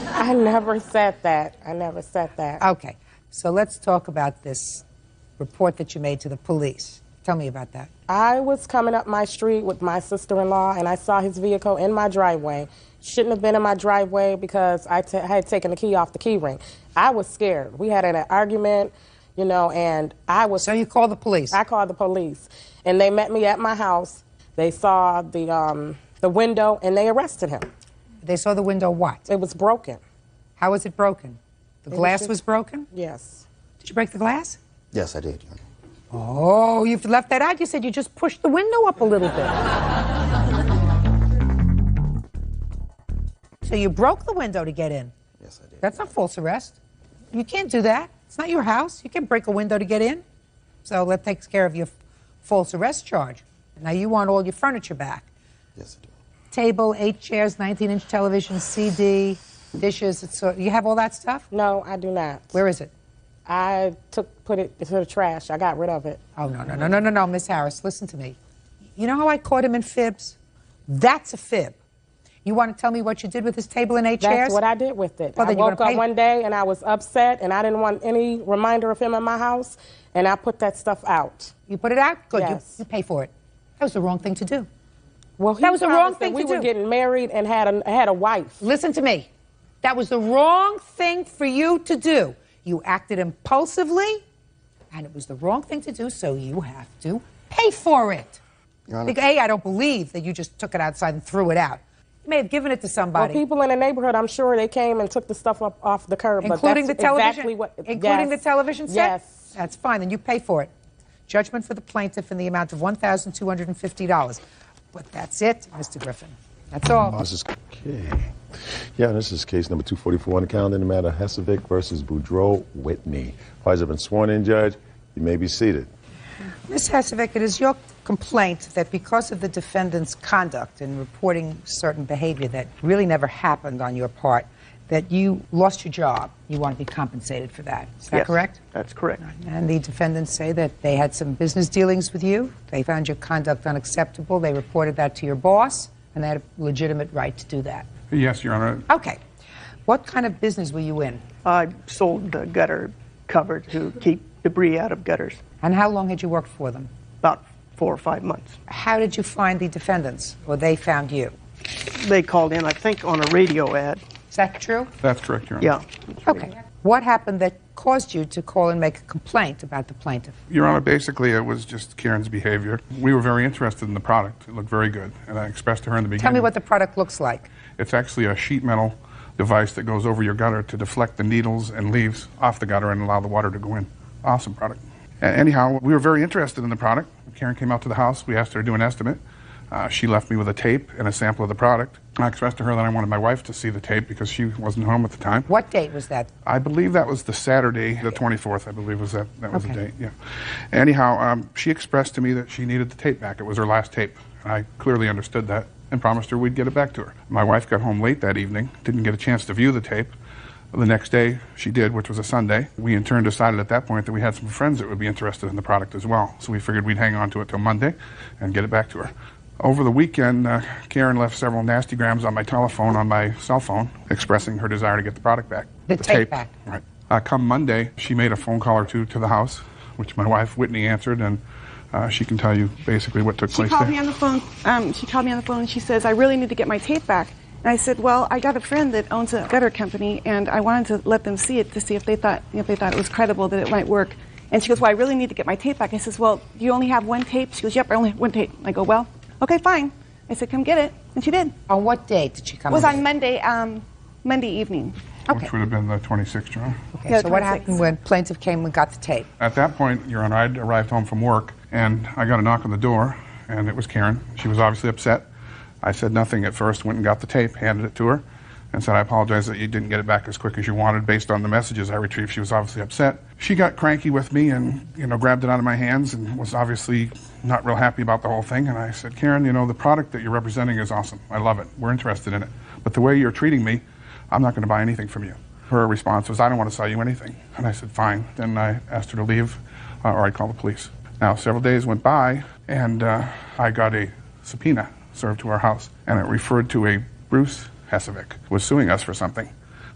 I never said that. I never said that. Okay. So let's talk about this report that you made to the police. Tell me about that. I was coming up my street with my sister-in-law, and I saw his vehicle in my driveway. Shouldn't have been in my driveway because I had taken the key off the key ring. I was scared. We had an argument, and I was... So you called the police? I called the police, and they met me at my house. They saw the window, and they arrested him. They saw the window what? It was broken. How was it broken? The glass was broken? Yes. Did you break the glass? Yes, I did, Your Honor. Oh, you've left that out. You said you just pushed the window up a little bit. So you broke the window to get in? Yes, I did. That's not false arrest. You can't do that. It's not your house. You can't break a window to get in. So that takes care of your false arrest charge. Now you want all your furniture back. Yes, I do. Table, 8 chairs, 19-inch television, CD, dishes. You have all that stuff? No, I do not. Where is it? I put it into the trash. I got rid of it. Oh, no, Miss Harris, listen to me. You know how I caught him in fibs? That's a fib. You want to tell me what you did with his table and 8 chairs? That's what I did with it. Well, I woke up one day and I was upset and I didn't want any reminder of him in my house, and I put that stuff out. You put it out? Good. Yes. You pay for it. That was the wrong thing to do. Well, that was the wrong thing to do. We were getting married and had a wife. Listen to me. That was the wrong thing for you to do. You acted impulsively, and it was the wrong thing to do, so you have to pay for it. Your Honor. I don't believe that you just took it outside and threw it out. You may have given it to somebody. Well, people in the neighborhood, I'm sure they came and took the stuff up off the curb. Including but the that's television? Exactly Including the television set? Yes. That's fine, then you pay for it. Judgment for the plaintiff in the amount of $1,250. But that's it, Mr. Griffin. That's all. This is okay. Yeah, this is case number 244 on the calendar in the matter of Hesevic versus Boudreaux Whitney. Parties have been sworn in, Judge. You may be seated. Ms. Hesevic, it is your complaint that because of the defendant's conduct in reporting certain behavior that really never happened on your part, that you lost your job. You want to be compensated for that. Is that Yes, correct? That's correct. And the defendants say that they had some business dealings with you. They found your conduct unacceptable. They reported that to your boss, and they had a legitimate right to do that. Yes, Your Honor. Okay. What kind of business were you in? I sold the gutter cover to keep debris out of gutters. And how long had you worked for them? About 4 or 5 months. How did you find the defendants, or they found you? They called in, I think, on a radio ad. Is that true? That's correct, Your Honor. Yeah. Okay. What happened that caused you to call and make a complaint about the plaintiff? Your Honor, basically it was just Karen's behavior. We were very interested in the product. It looked very good, and I expressed to her in the beginning. Tell me what the product looks like. It's actually a sheet metal device that goes over your gutter to deflect the needles and leaves off the gutter and allow the water to go in. Awesome product. Anyhow, we were very interested in the product. Karen came out to the house. We asked her to do an estimate. She left me with a tape and a sample of the product. I expressed to her that I wanted my wife to see the tape because she wasn't home at the time. What date was that? I believe that was the Saturday, the 24th, I believe was that was the date, yeah. Anyhow, she expressed to me that she needed the tape back. It was her last tape. I clearly understood that and promised her we'd get it back to her. My wife got home late that evening, didn't get a chance to view the tape. The next day, she did, which was a Sunday. We in turn decided at that point that we had some friends that would be interested in the product as well. So we figured we'd hang on to it till Monday and get it back to her. Over the weekend, Karen left several nasty grams on my telephone, on my cell phone, expressing her desire to get the product back. The tape back. Right. Come Monday, she made a phone call or two to the house, which my wife, Whitney, answered, and she can tell you basically what took place She called there. me on the phone. She called me on the phone and she says, I really need to get my tape back. And I said, well, I got a friend that owns a gutter company, and I wanted to let them see it to see if they thought it was credible, that it might work. And she goes, well, I really need to get my tape back. I says, well, do you only have one tape? She goes, yep, I only have one tape. I go, well, okay, fine. I said, come get it. And she did. On what date did she come? It was on Monday evening. Which would have been the 26th, Your Honor. Okay, Yeah, so what 26. happened when plaintiff came and got the tape? At that point, Your Honor, I'd arrived home from work, and I got a knock on the door, and it was Karen. She was obviously upset. I said nothing at first, went and got the tape, handed it to her, and said, I apologize that you didn't get it back as quick as you wanted based on the messages I retrieved. She was obviously upset. She got cranky with me and, grabbed it out of my hands and was obviously not real happy about the whole thing. And I said, Karen, the product that you're representing is awesome. I love it. We're interested in it. But the way you're treating me, I'm not going to buy anything from you. Her response was, I don't want to sell you anything. And I said, fine. Then I asked her to leave or I'd call the police. Now, several days went by and I got a subpoena served to our house, and it referred to a Bruce Hesevic was suing us for something.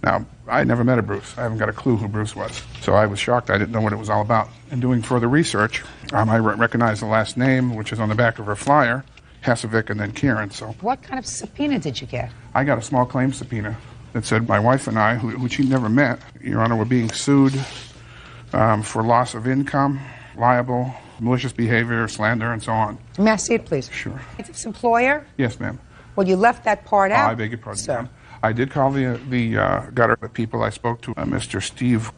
Now, I never met a Bruce. I haven't got a clue who Bruce was. So I was shocked. I didn't know what it was all about. In doing further research, I recognized the last name, which is on the back of her flyer, Hesevic, and then Karen. So What kind of subpoena did you get? I got a small claims subpoena that said my wife and I, who she never met, Your Honor, were being sued for loss of income, liable, malicious behavior, slander, and so on. May I see it, please? Sure. Plaintiff's employer? Yes, ma'am. Well, you left that part out. I beg your pardon, sir. ma'am. I did call the gutter people I spoke to, Mr. Steve,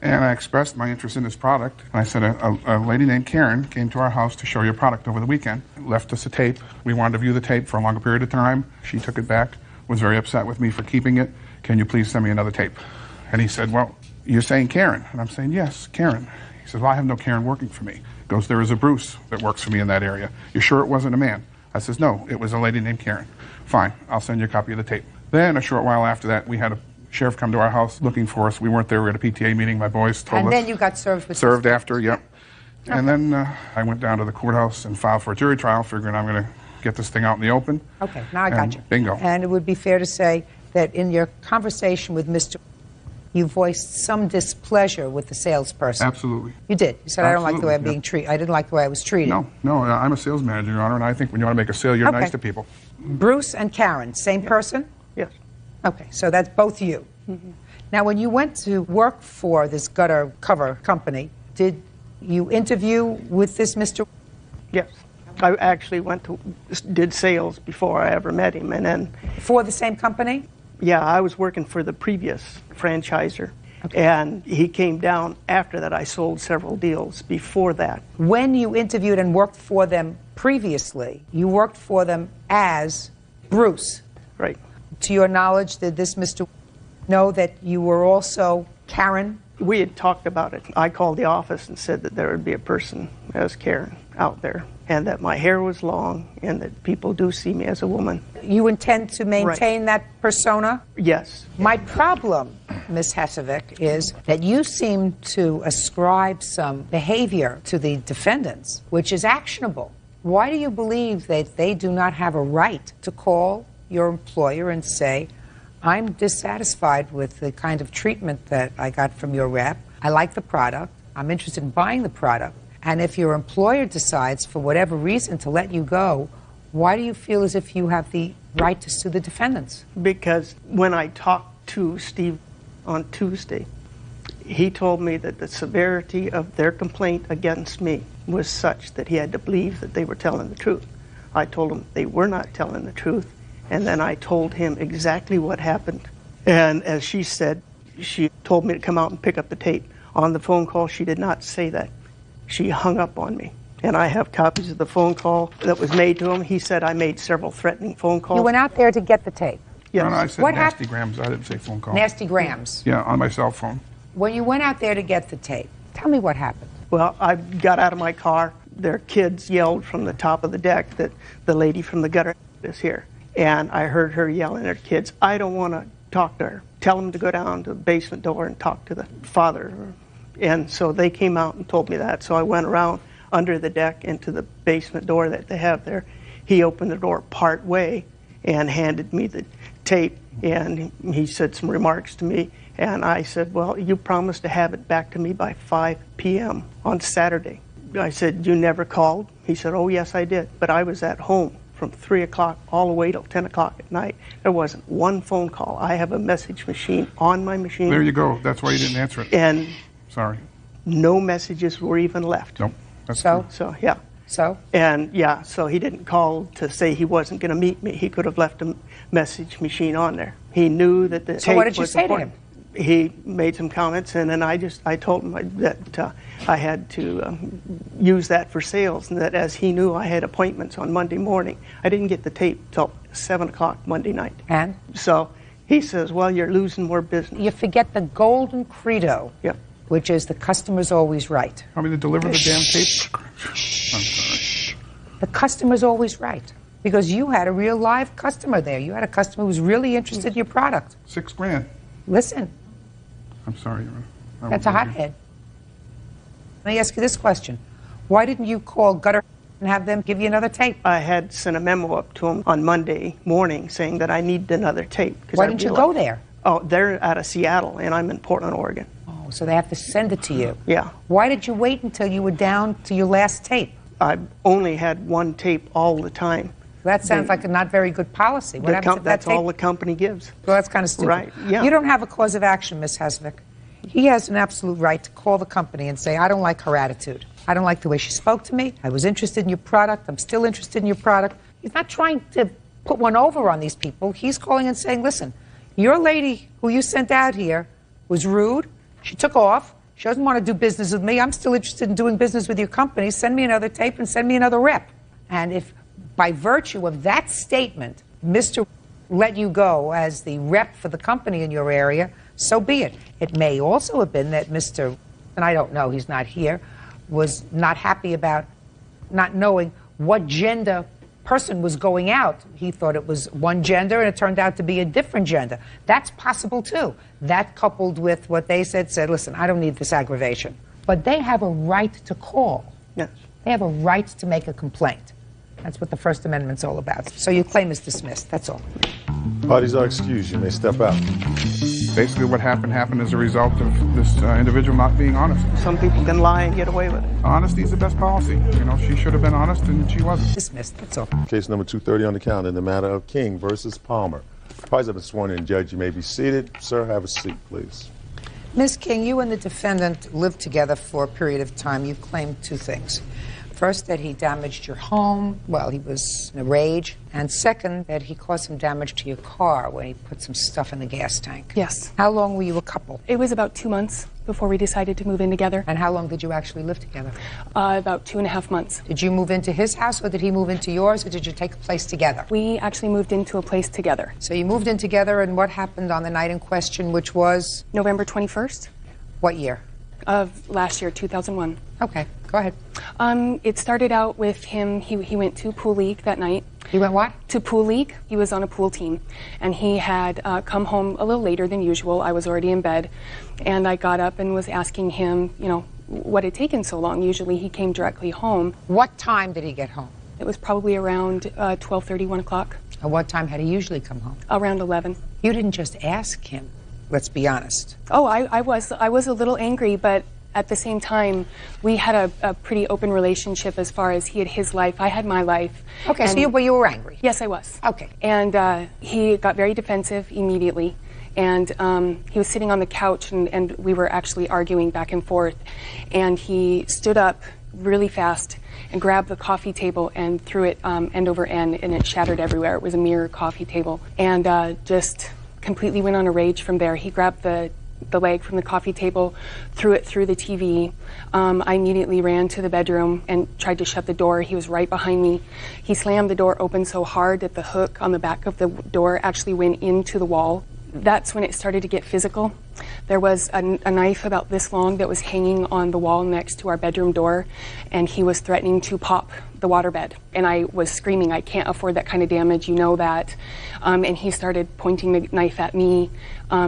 and I expressed my interest in this product. And I said a lady named Karen came to our house to show your product over the weekend, left us a tape. We wanted to view the tape for a longer period of time. She took it back, was very upset with me for keeping it. Can you please send me another tape? And he said, well, you're saying Karen? And I'm saying, yes, Karen. He said, well, I have no Karen working for me. He goes, there is a Bruce that works for me in that area. You're sure it wasn't a man? I says, no, it was a lady named Karen. Fine, I'll send you a copy of the tape. Then a short while after that, we had a sheriff come to our house looking for us. We weren't there. We had a PTA meeting. My boys told us. And then you got served with Served this. after, yep. Okay. And then I went down to the courthouse and filed for a jury trial, figuring I'm going to get this thing out in the open. Okay, now I got you. Bingo. And it would be fair to say that in your conversation with Mr. you voiced some displeasure with the salesperson. Absolutely. You did. You said, I don't like the way I'm Absolutely, being treated. I didn't like the way I was treated. No, I'm a sales manager, Your Honor, and I think when you want to make a sale, you're Okay. nice to people. Bruce and Karen, same person? Yes. Okay, so that's both you. Mm-hmm. Now, when you went to work for this gutter cover company, did you interview with this Mr.? Yes. I actually did sales before I ever met him, and then... For the same company? Yeah, I was working for the previous franchiser, and he came down after that. I sold several deals before that. When you interviewed and worked for them previously, you worked for them as Bruce. Right. To your knowledge, did this Mr. know that you were also Karen? We had talked about it. I called the office and said that there would be a person as Karen out there, and that my hair was long, and that people do see me as a woman. You intend to maintain that persona? Yes. My problem, Ms. Hesevic, is that you seem to ascribe some behavior to the defendants, which is actionable. Why do you believe that they do not have a right to call your employer and say, I'm dissatisfied with the kind of treatment that I got from your rep. I like the product. I'm interested in buying the product. And if your employer decides, for whatever reason, to let you go, why do you feel as if you have the right to sue the defendants? Because when I talked to Steve on Tuesday, he told me that the severity of their complaint against me was such that he had to believe that they were telling the truth. I told him they were not telling the truth. And then I told him exactly what happened. And as she said, she told me to come out and pick up the tape. On the phone call, she did not say that. She hung up on me. And I have copies of the phone call that was made to him. He said I made several threatening phone calls. You went out there to get the tape? Yes. No, I said What nasty grams. I didn't say phone call. Nasty grams? Yeah, on my cell phone. When you went out there to get the tape, tell me what happened. Well, I got out of my car. Their kids yelled from the top of the deck that the lady from the gutter is here. And I heard her yelling at her kids, I don't want to talk to her. Tell them to go down to the basement door and talk to the father. And so they came out and told me that. So I went around under the deck into the basement door that they have there. He opened the door part way and handed me the tape. And he said some remarks to me. And I said, well, you promised to have it back to me by 5 p.m. on Saturday. I said, you never called? He said, oh, yes, I did. But I was at home from 3 o'clock all the way till 10 o'clock at night. There wasn't one phone call. I have a message machine on my machine. There you go. That's why you didn't answer it. And sorry. No messages were even left. Nope. That's so? True. So, yeah. So? And, yeah, so he didn't call to say he wasn't going to meet me. He could have left a message machine on there. He knew that the So what did you say to him? He made some comments, and then I told him that I had to use that for sales, and that as he knew I had appointments on Monday morning, I didn't get the tape till 7 o'clock Monday night. And? So he says, well, you're losing more business. You forget the golden credo, yep. which is the customer's always right. Want me to deliver the damn tape? I'm sorry. The customer's always right. Because you had a real live customer there. You had a customer who was really interested in your product. $6 grand. Listen. I'm sorry. That's a hothead. Let me ask you this question. Why didn't you call Gutter and have them give you another tape? I had sent a memo up to them on Monday morning saying that I needed another tape. Why didn't you go there? Oh, they're out of Seattle, and I'm in Portland, Oregon. Oh, so they have to send it to you. Yeah. Why did you wait until you were down to your last tape? I only had one tape all the time. That sounds like a not very good policy. What happens if that's that tape? all the company gives. Well, that's kind of stupid. Right, yeah. You don't have a cause of action, Ms. Hesevic. He has an absolute right to call the company and say, I don't like her attitude. I don't like the way she spoke to me. I was interested in your product. I'm still interested in your product. He's not trying to put one over on these people. He's calling and saying, listen, your lady who you sent out here was rude. She took off. She doesn't want to do business with me. I'm still interested in doing business with your company. Send me another tape and send me another rep. And if by virtue of that statement, Mr. let you go as the rep for the company in your area, so be it. It may also have been that Mr., and I don't know, he's not here, was not happy about not knowing what gender person was going out. He thought it was one gender, and it turned out to be a different gender. That's possible, too. That coupled with what they said, listen, I don't need this aggravation. But they have a right to call. Yes. They have a right to make a complaint. That's what the First Amendment's all about. So your claim is dismissed. That's all. Parties are excused. You may step out. Basically what happened as a result of this individual not being honest. Some people can lie and get away with it. Honesty is the best policy. You know, she should have been honest and she wasn't. Dismissed. That's all. Case number 230 on the calendar in the matter of King versus Palmer. Parties have been sworn in. Judge, you may be seated. Sir, have a seat, please. Ms. King, you and the defendant lived together for a period of time. You claimed two things. First, that he damaged your home while he was in a rage, and second, that he caused some damage to your car when he put some stuff in the gas tank. Yes. How long were you a couple? It was about 2 months before we decided to move in together. And how long did you actually live together? About 2.5 months. Did you move into his house, or did he move into yours, or did you take a place together? We actually moved into a place together. So you moved in together, and what happened on the night in question, which was? November 21st. What year? Of last year, 2001. Okay, go ahead. It started out with him, he went to Pool League that night. He went what? To Pool League. He was on a pool team. And he had come home a little later than usual. I was already in bed. And I got up and was asking him, you know, what had taken so long. Usually he came directly home. What time did he get home? It was probably around 12:30, 1 o'clock. And what time had he usually come home? Around 11. You didn't just ask him. Let's be honest. Oh, I was a little angry, but at the same time, we had a pretty open relationship as far as he had his life, I had my life. Okay, so you were angry? Yes, I was. Okay. And he got very defensive immediately. And he was sitting on the couch, and we were actually arguing back and forth. And he stood up really fast and grabbed the coffee table and threw it end over end, and it shattered everywhere. It was a mirror coffee table. And just completely went on a rage from there. He grabbed the leg from the coffee table, threw it through the TV. I immediately ran to the bedroom and tried to shut the door. He was right behind me. He slammed the door open so hard that the hook on the back of the door actually went into the wall. That's when it started to get physical. There was a knife about this long that was hanging on the wall next to our bedroom door, and he was threatening to pop the waterbed. And I was screaming, I can't afford that kind of damage, you know that. And he started pointing the knife at me.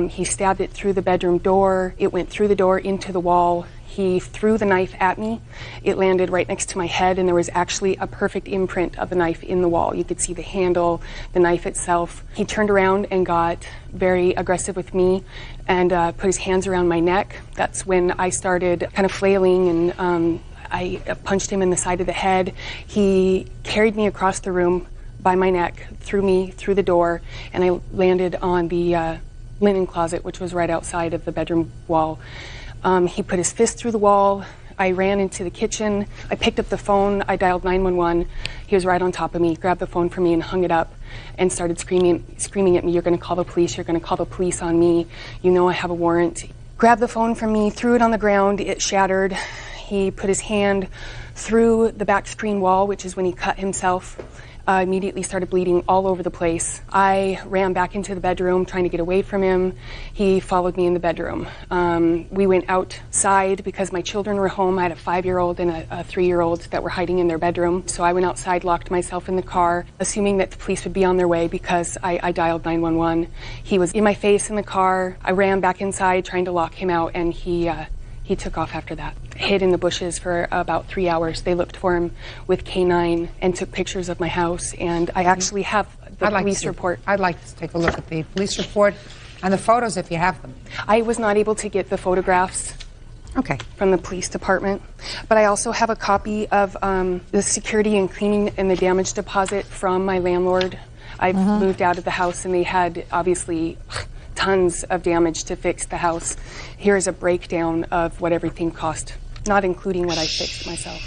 He stabbed it through the bedroom door. It went through the door into the wall. He threw the knife at me. It landed right next to my head, and there was actually a perfect imprint of the knife in the wall. You could see the handle, the knife itself. He turned around and got very aggressive with me and put his hands around my neck. That's when I started kind of flailing, and I punched him in the side of the head. He carried me across the room by my neck, threw me through the door, and I landed on the linen closet, which was right outside of the bedroom wall. He put his fist through the wall. I ran into the kitchen. I picked up the phone. I dialed 911. He was right on top of me, grabbed the phone from me and hung it up and started screaming at me, "You're going to call the police. You're going to call the police on me. You know I have a warrant." Grabbed the phone from me, threw it on the ground. It shattered. He put his hand through the back screen wall, which is when he cut himself. Immediately started bleeding all over the place. I ran back into the bedroom trying to get away from him. He followed me in the bedroom. We went outside because my children were home. I had a 5-year-old and a 3-year-old that were hiding in their bedroom. So I went outside, locked myself in the car, assuming that the police would be on their way because I dialed 911. He was in my face in the car. I ran back inside trying to lock him out, and he took off after that. Hid in the bushes for about 3 hours. They looked for him with K9 and took pictures of my house. And I actually have the police report. I'd like to take a look at the police report and the photos if you have them. I was not able to get the photographs from the police department. But I also have a copy of the security and cleaning and the damage deposit from my landlord. I've moved out of the house, and they had obviously tons of damage to fix the house. Here's a breakdown of what everything cost, not including what I fixed myself.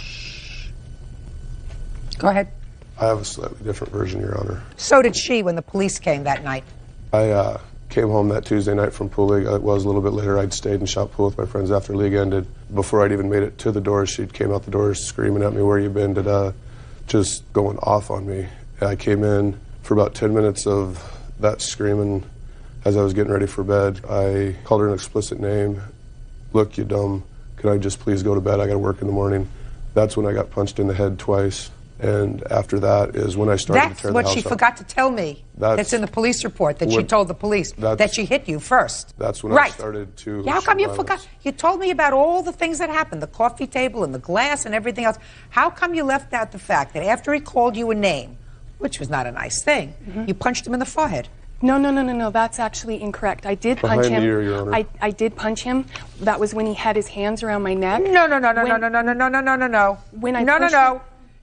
Go ahead. I have a slightly different version, Your Honor. So did she when the police came that night. I came home that Tuesday night from pool league. It was a little bit later. I'd stayed and shot pool with my friends after league ended. Before I'd even made it to the door, she came out the door screaming at me, "Where you been?" Just going off on me. I came in for about 10 minutes of that screaming. As I was getting ready for bed, I called her an explicit name. "Look, you dumb. Can I just please go to bed? I got to work in the morning." That's when I got punched in the head twice. And after that is when I started to tear the house up. That's what she forgot to tell me. That's in the police report, that she told the police that she hit you first. That's when I started to... Yeah, how come you forgot? You told me about all the things that happened, the coffee table and the glass and everything else. How come you left out the fact that after he called you a name, which was not a nice thing, you punched him in the forehead? No. That's actually incorrect. I did punch him. Behind the ear, Your Honor. I did punch him. That was when he had his hands around my neck. No. When I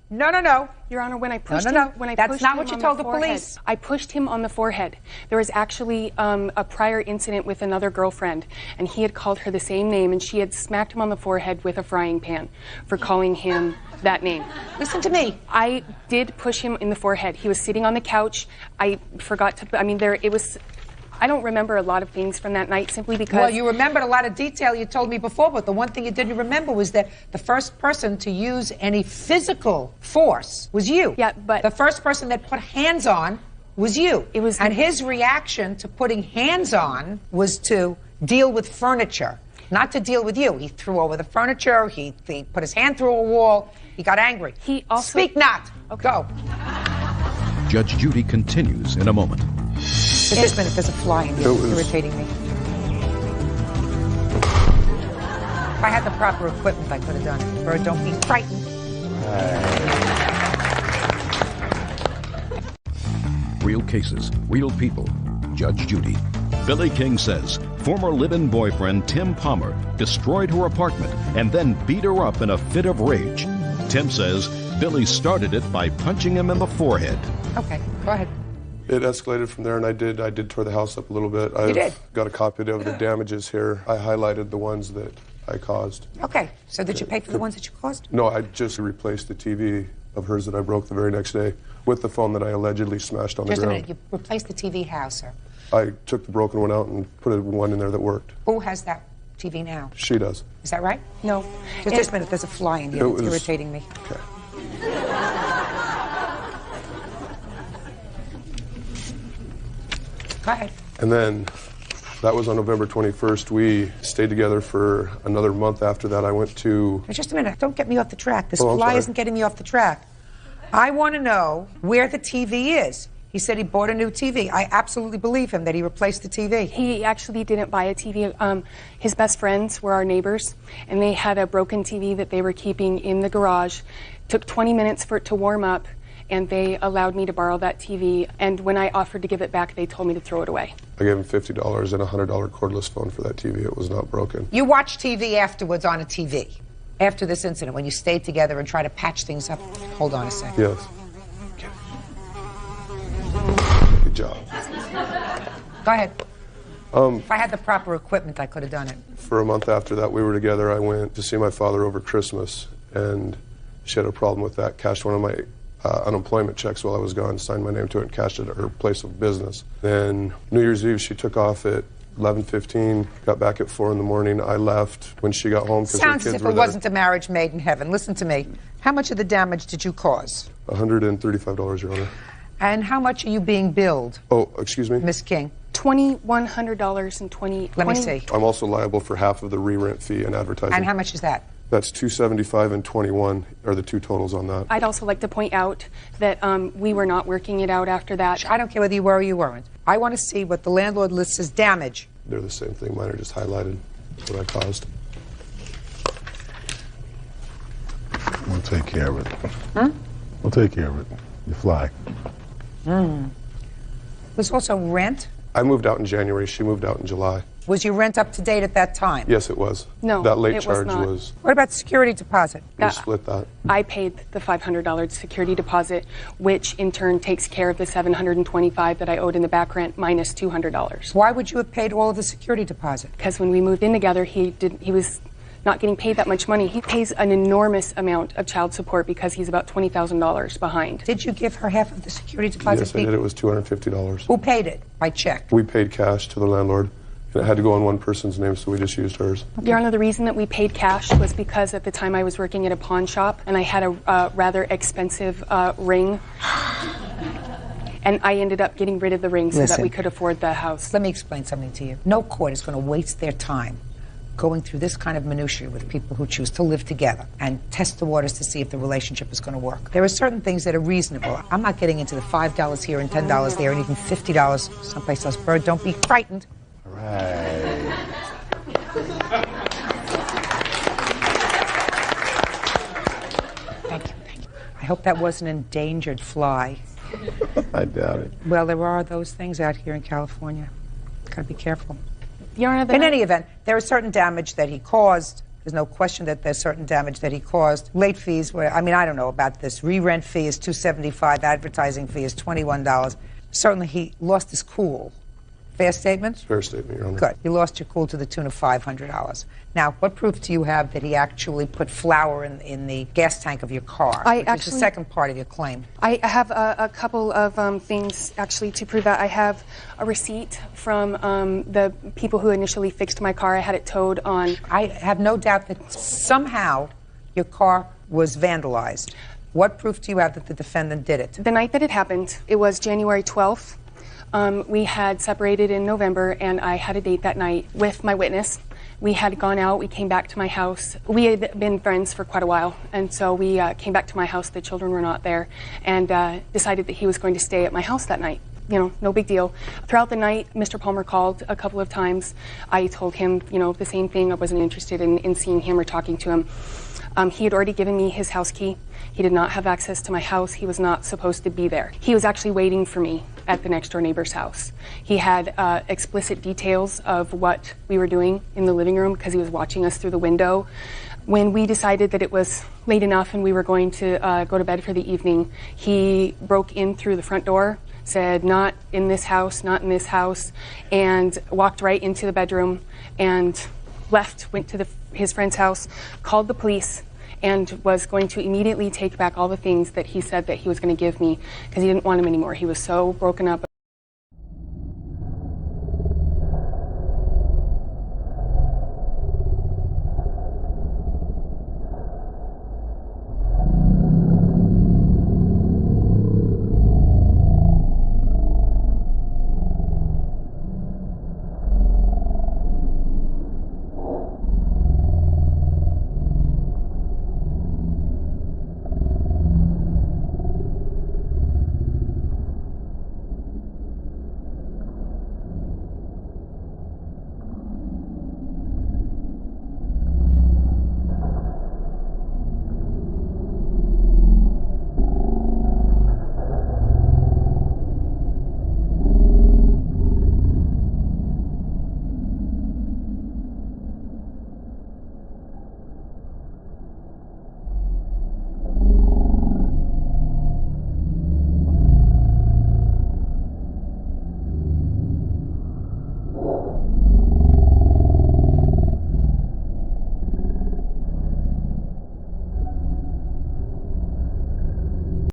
No. Your Honor, when I pushed him, That's not what you told the police. I pushed him on the forehead. There was actually a prior incident with another girlfriend, and he had called her the same name, and she had smacked him on the forehead with a frying pan for calling him that name. Listen to me. I did push him in the forehead. He was sitting on the couch. I forgot to, I don't remember a lot of things from that night simply because... Well, you remembered a lot of detail you told me before, but the one thing you didn't remember was that the first person to use any physical force was you. Yeah, but... The first person that put hands on was you. It was... And his reaction to putting hands on was to deal with furniture, not to deal with you. He threw over the furniture, he put his hand through a wall, he got angry. He also... Speak not. Okay. Go. Judge Judy continues in a moment. Just a minute, there's a fly in here. It's irritating me. If I had the proper equipment, I could have done it. Bird, don't be frightened. Real cases, real people. Judge Judy. Billy King says former live-in boyfriend Tim Palmer destroyed her apartment and then beat her up in a fit of rage. Tim says Billy started it by punching him in the forehead. Okay, go ahead. It escalated from there, and I did tear the house up a little bit. You did? Got a copy of the damages here. I highlighted the ones that I caused. Okay, so did you pay for the ones that you caused? No, I just replaced the TV of hers that I broke the very next day with the phone that I allegedly smashed on the ground. Just a minute, you replaced the TV how, sir? I took the broken one out and put one in there that worked. Who has that TV now? She does. Is that right? No. Just a minute, there's a fly in here. It's irritating me. Okay. Go ahead. And then that was on November 21st. We stayed together for another month after that. I went to... Just a minute. Don't get me off the track. This I'm fly sorry. isn't getting me off the track. I want to know where the TV is. He said he bought a new TV. I absolutely believe him that he replaced the TV. He actually didn't buy a TV. His best friends were our neighbors, and they had a broken TV that they were keeping in the garage. Took 20 minutes for it to warm up, and they allowed me to borrow that TV. And when I offered to give it back, they told me to throw it away. I gave him $50 and a $100 cordless phone for that TV. It was not broken. You watched TV afterwards on a TV after this incident when you stayed together and tried to patch things up. Hold on a second. Yes. Good job. Go ahead. If I had the proper equipment, I could have done it. For a month after that, we were together. I went to see my father over Christmas, and she had a problem with that. Cashed one of my unemployment checks while I was gone, signed my name to it, and cashed it at her place of business. Then New Year's Eve, she took off at 11:15, got back at 4 in the morning. I left when she got home because her Sounds kids as if were it there. wasn't a marriage made in heaven. Listen to me. How much of the damage did you cause? $135, Your Honor. And how much are you being billed? Oh, excuse me? Miss King. $2,100 and Let me see. I'm also liable for half of the re-rent fee and advertising. And how much is that? That's $275 and $21 are the two totals on that. I'd also like to point out that we were not working it out after that. I don't care whether you were or you weren't. I want to see what the landlord lists as damage. They're the same thing. Mine are just highlighted what I caused. We'll take care of it. Huh? We'll take care of it. You fly. Was also rent? I moved out in January. She moved out in July. Was your rent up to date at that time? Yes, it was. No, that late it was charge not. was. What about the security deposit? We split that. I paid the $500 security deposit, which in turn takes care of the $725 that I owed in the back rent minus $200. Why would you have paid all of the security deposit? Because when we moved in together, he was not getting paid that much money. He pays an enormous amount of child support because he's about $20,000 behind. Did you give her half of the security deposit? Yes, I did. It was $250. Who paid it? By check? We paid cash to the landlord. And it had to go on one person's name, so we just used hers. Your Honor, the reason that we paid cash was because at the time I was working at a pawn shop and I had a rather expensive ring. And I ended up getting rid of the ring so that we could afford the house. Let me explain something to you. No court is going to waste their time going through this kind of minutiae with people who choose to live together and test the waters to see if the relationship is going to work. There are certain things that are reasonable. I'm not getting into the $5 here and $10 there and even $50 someplace else. Bird, don't be frightened. Right. Thank you. I hope that wasn't an endangered fly. I doubt it. Well, there are those things out here in California. Gotta be careful. Your Honor, in any event, there is certain damage that he caused. There's no question that there's certain damage that he caused. Late fees were, I don't know about this. Re-rent fee is $275. Advertising fee is $21. Certainly he lost his cool Fair statement? Fair statement, Your Honor. Good. You lost your cool to the tune of $500. Now, what proof do you have that he actually put flour in the gas tank of your car? Which is the second part of your claim. I have a couple of things actually to prove that. I have a receipt from the people who initially fixed my car. I had it towed on. I have no doubt that somehow your car was vandalized. What proof do you have that the defendant did it? The night that it happened, it was January 12th. We had separated in November, and I had a date that night with my witness. We had gone out. We came back to my house. We had been friends for quite a while, and so we came back to my house. The children were not there, and decided that he was going to stay at my house that night. You know, no big deal. Throughout the night, Mr. Palmer called a couple of times. I told him, you know, the same thing. I wasn't interested in seeing him or talking to him. He had already given me his house key. He did not have access to my house. He was not supposed to be there. He was actually waiting for me at the next door neighbor's house. He had explicit details of what we were doing in the living room because he was watching us through the window. When we decided that it was late enough and we were going to go to bed for the evening, he broke in through the front door, said, "Not in this house, not in this house," and walked right into the bedroom and left, went to his friend's house, called the police, and was going to immediately take back all the things that he said that he was going to give me because he didn't want them anymore. He was so broken up.